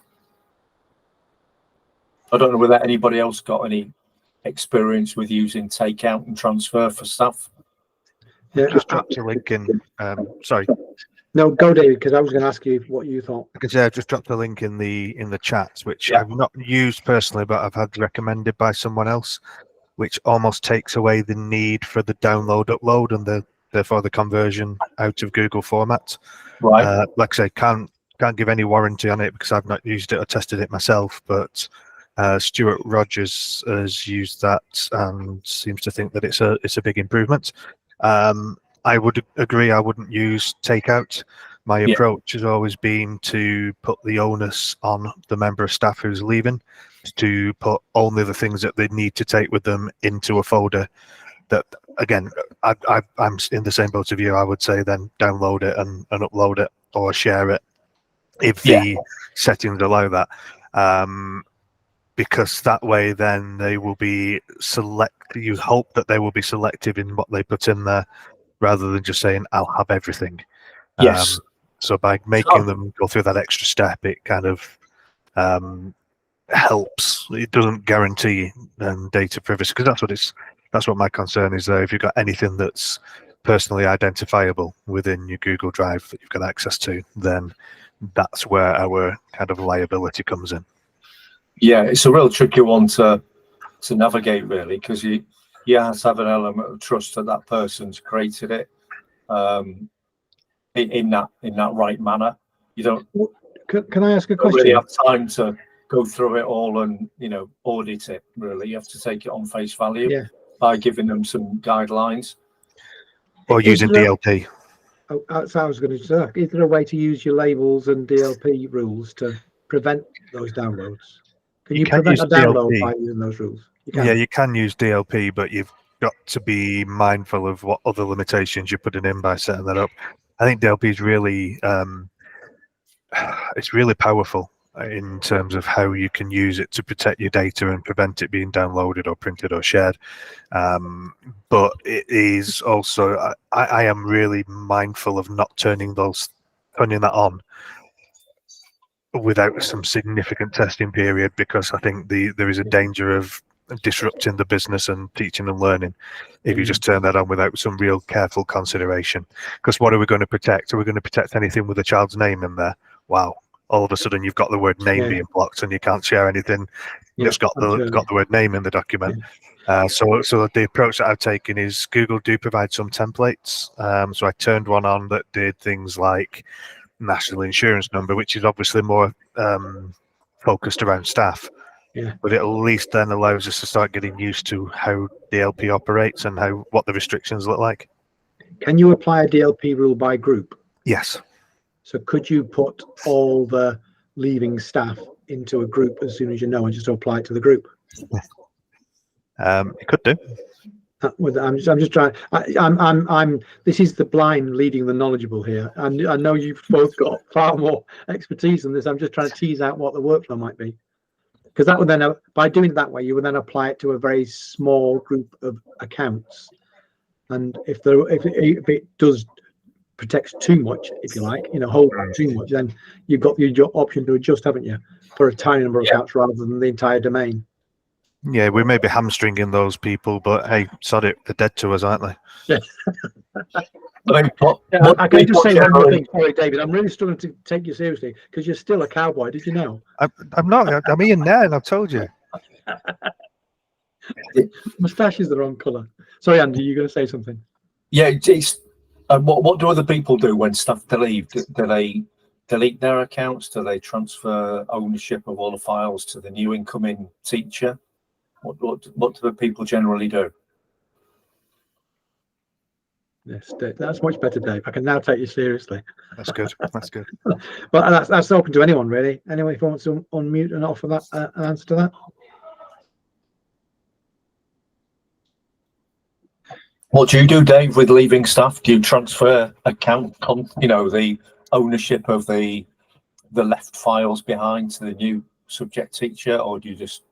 I don't know whether anybody else got any experience with using takeout and transfer for staff. Yeah, Just dropped a link in. Sorry, no, go David, because I was going to ask you what you thought. like I say, I've just dropped a link in the chat, which Yeah. I've not used personally, but I've had recommended by someone else, which almost takes away the need for the download, upload, and therefore the conversion out of Google format. Right. Like I say, can't give any warranty on it because I've not used it or tested it myself, but Stuart Rogers has used that and seems to think that it's a big improvement. I would agree. I wouldn't use takeout. My Yeah. approach has always been to put the onus on the member of staff who's leaving to put only the things that they need to take with them into a folder. That again, I'm in the same boat of you. I would say then download it and upload it or share it if the settings allow that. Because that way then they will be you hope that they will be selective in what they put in there rather than just saying I'll have everything. Yes. So by making them go through that extra step, it kind of helps. It doesn't guarantee data privacy, because that's what my concern is there. If you've got anything that's personally identifiable within your Google Drive that you've got access to, then that's where our kind of liability comes in. Yeah, it's a real tricky one to navigate, really, because you have to have an element of trust that person's created it in that right manner. You don't. Can I ask a Don't question? really have time to go through it all and audit it. Really, you have to take it on face value by giving them some guidelines. Or using DLP. Oh, that's what I was going to say. Is there a way to use your labels and DLP rules to prevent those downloads? Can you prevent a download by using those rules? Yeah, you can use DLP, but you've got to be mindful of what other limitations you're putting in by setting that up. I think DLP is really, it's really powerful in terms of how you can use it to protect your data and prevent it being downloaded or printed or shared. But it is also, I am really mindful of not turning that on without some significant testing period, because I think there is a danger of disrupting the business and teaching and learning if you just turn that on without some real careful consideration. Because what are we going to protect? Are we going to protect anything with a child's name in there? Wow. All of a sudden you've got the word name being blocked and you can't share anything. It's got the word name in the document. So the approach that I've taken is Google do provide some templates. So I turned one on that did things like national insurance number, which is obviously more focused around staff. Yeah. But it at least then allows us to start getting used to how DLP operates and what the restrictions look like. Can you apply a DLP rule by group? Yes. So could you put all the leaving staff into a group as soon as you know and just apply it to the group? You could do. I'm just trying. This is the blind leading the knowledgeable here, and I know you've both got far more expertise than this. I'm just trying to tease out what the workflow might be, because that would then, by doing it that way, you would then apply it to a very small group of accounts, and if it does protects too much, if you like, hold too much, then you've got your option to adjust, haven't you, for a tiny number of accounts rather than the entire domain. Yeah, we may be hamstringing those people, but hey, sod it, they're dead to us, aren't they? Yeah. I I can just say one more thing. Sorry, David, I'm really struggling to take you seriously because you're still a cowboy. Did you know? I'm not. I'm Ian Nairn, I've told you. Moustache is the wrong colour. Sorry, Andy, you're going to say something? Yeah, it's what do other people do when staff leave? Do they delete their accounts? Do they transfer ownership of all the files to the new incoming teacher? What do the people generally do? Yes, Dave, that's much better, Dave. I can now take you seriously. That's good. That's good. But that's open to anyone, really. Anyone who wants to unmute and offer that an answer to that. What do you do, Dave, with leaving staff? Do you transfer the ownership of the left files behind to the new subject teacher, or do you just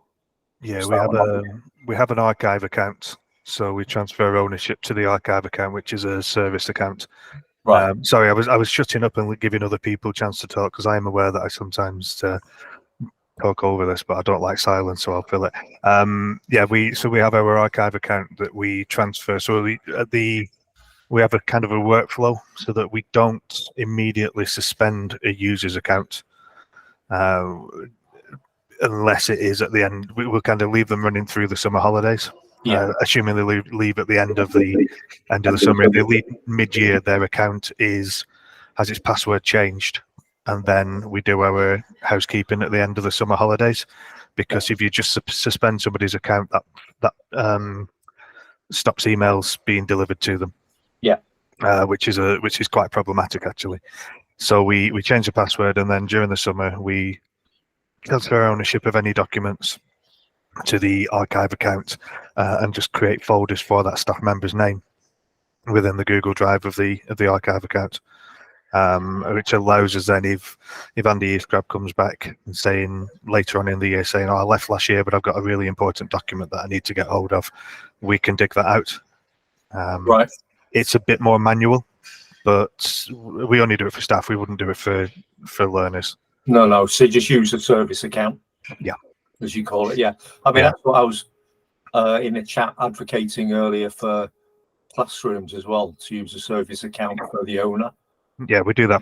Yeah, Salamander. we have an archive account, so we transfer ownership to the archive account, which is a service account. Right. Sorry, I was shutting up and giving other people a chance to talk because I am aware that I sometimes talk over this, but I don't like silence, so I'll fill it. Yeah, we have our archive account that we transfer. So we have a kind of a workflow so that we don't immediately suspend a user's account unless it is at the end. We will kind of leave them running through the summer holidays. Yeah. Assuming they leave at the end of the summer. If they leave mid-year, their account has its password changed, and then we do our housekeeping at the end of the summer holidays. Because if you just suspend somebody's account, that stops emails being delivered to them. Yeah. Which is quite problematic actually. So we change the password, and then during the summer we transfer ownership of any documents to the archive account and just create folders for that staff member's name within the Google Drive of the archive account, which allows us then if Andy Eastcrab comes back and saying later on in the year saying, "Oh, I left last year, but I've got a really important document that I need to get hold of," we can dig that out. Right. It's a bit more manual, but we only do it for staff. We wouldn't do it for learners. No. So you just use a service account. Yeah. As you call it. Yeah. I mean, Yeah. that's what I was in the chat advocating earlier for classrooms as well, to use a service account for the owner. Yeah, we do that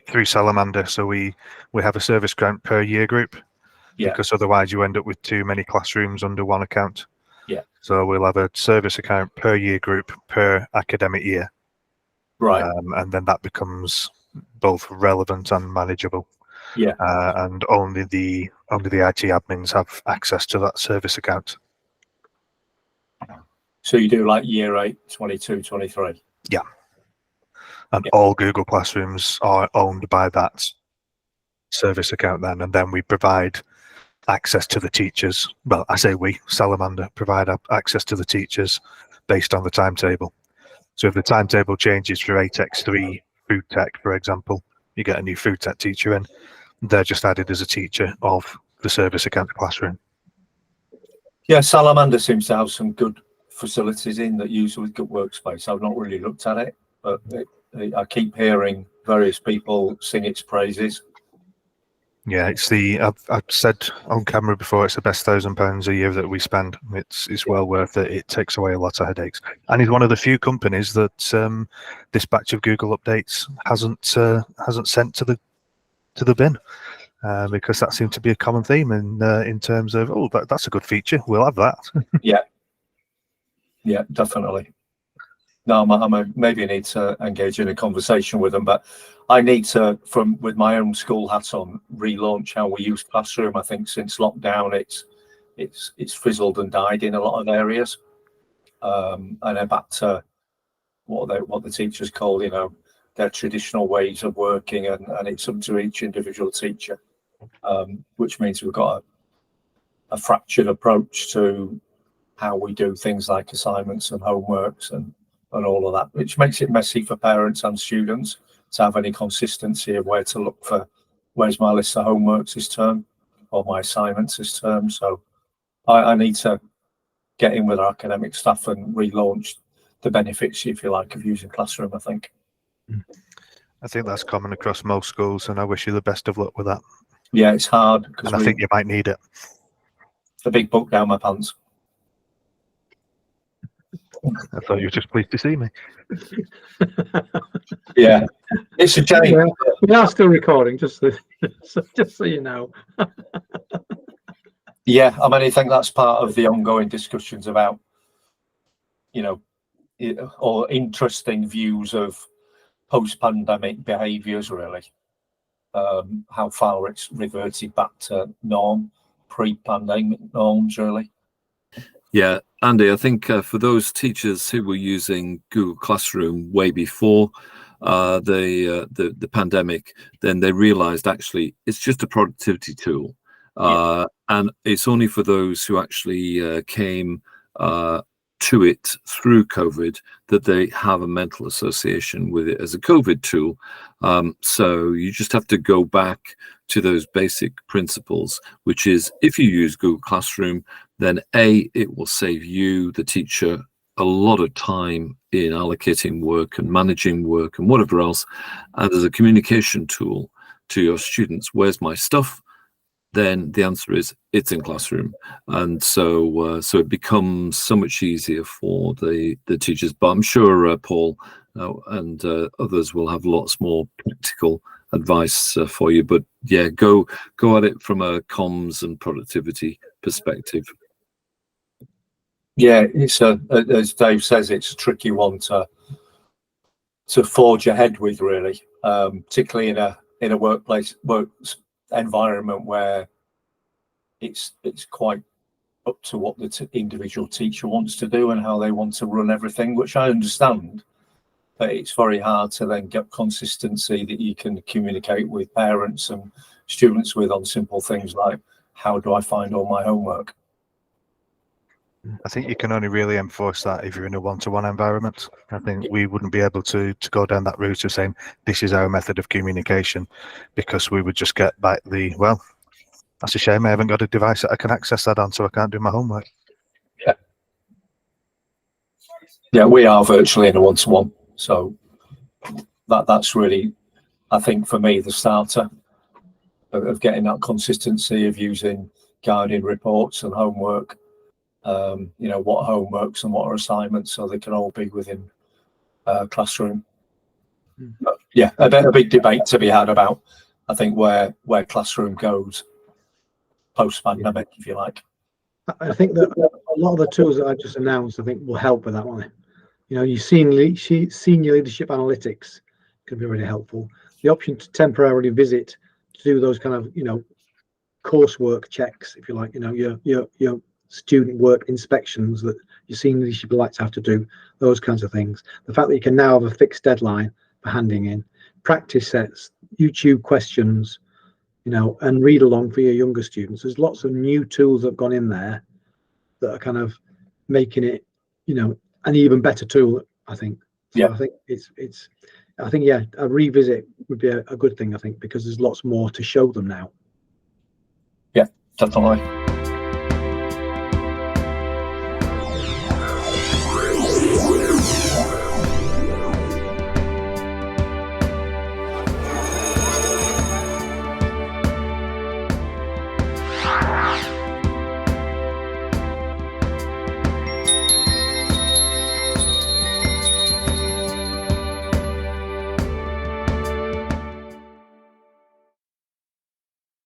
through Salamander. So we have a service account per year group. Yeah. Because otherwise you end up with too many classrooms under one account. Yeah. So we'll have a service account per year group per academic year. Right. And then that becomes both relevant and manageable. Yeah. And only the IT admins have access to that service account. So you do like year 8, 22, 23. Yeah. And all Google Classrooms are owned by that service account then, and then we provide access to the teachers. Well, I say we, Salamander, provide access to the teachers based on the timetable. So if the timetable changes for ATEX3 food tech, for example, you get a new food tech teacher in, they're just added as a teacher of the service account classroom. Yeah, Salamander seems to have some good facilities in that use with good workspace. I've not really looked at it, but I keep hearing various people sing its praises. Yeah, it's I've said on camera before, it's the best £1,000 a year that we spend. It's well worth it. It takes away a lot of headaches, and is one of the few companies that this batch of Google updates hasn't sent to the bin, because that seemed to be a common theme in terms of, oh, that's a good feature, we'll have that. Yeah, definitely. No, I maybe need to engage in a conversation with them, but I need to, with my own school hat on, relaunch how we use Classroom. I think since lockdown, it's fizzled and died in a lot of areas, and they're back to what the teachers call, their traditional ways of working, and it's up to each individual teacher, which means we've got a fractured approach to how we do things like assignments and homeworks and all of that, which makes it messy for parents and students to have any consistency of where to look for, where's my list of homeworks this term or my assignments this term. So I need to get in with our academic staff and relaunch the benefits, if you like, of using Classroom, I think. I think that's common across most schools, and I wish you the best of luck with that. Yeah, it's hard And I think you might need it. a big book down my pants. I thought you were just pleased to see me. Yeah, it's a shame. Yeah, we are still recording, just so you know. Yeah, I mean, I think that's part of the ongoing discussions about, or interesting views of post-pandemic behaviours, really. How far it's reverted back to pre-pandemic norms, really. Yeah, Andy, I think for those teachers who were using Google Classroom way before the pandemic, then they realized actually it's just a productivity tool. And it's only for those who actually came to it through COVID that they have a mental association with it as a COVID tool. So you just have to go back to those basic principles, which is if you use Google Classroom, then it will save you, the teacher, a lot of time in allocating work and managing work and whatever else. And as a communication tool to your students, where's my stuff? Then the answer is it's in Classroom. And so so it becomes so much easier for the teachers. But I'm sure Paul and others will have lots more practical advice for you. But yeah, go at it from a comms and productivity perspective. Yeah, it's as Dave says, it's a tricky one to forge ahead with, really, particularly in a work environment where it's quite up to what the individual teacher wants to do and how they want to run everything, which I understand. But it's very hard to then get consistency that you can communicate with parents and students with on simple things like, how do I find all my homework? I think you can only really enforce that if you're in a one-to-one environment. I think we wouldn't be able to go down that route of saying this is our method of communication, because we would just get back the, well, that's a shame, I haven't got a device that I can access that on, so I can't do my homework. Yeah, we are virtually in a one-to-one, so that's really, I think, for me, the starter of getting that consistency of using guided reports and homework. You know, what homeworks and what are assignments, so they can all be within Classroom. But yeah, a big debate to be had about, I think, where Classroom goes post-pandemic, if you like. I think that a lot of the tools that I just announced, I think, will help with that one. You know, you've seen senior leadership analytics can be really helpful. The option to temporarily visit to do those kind of, you know, coursework checks, if you like, you know, your student work inspections that your senior leadership like to have to do, those kinds of things. The fact that you can now have a fixed deadline for handing in, practice sets, YouTube questions, you know, and read along for your younger students. There's lots of new tools that have gone in there that are kind of making it, you know, an even better tool, I think. So yeah. I think I think, yeah, a revisit would be a good thing, I think, because there's lots more to show them now. Yeah, definitely.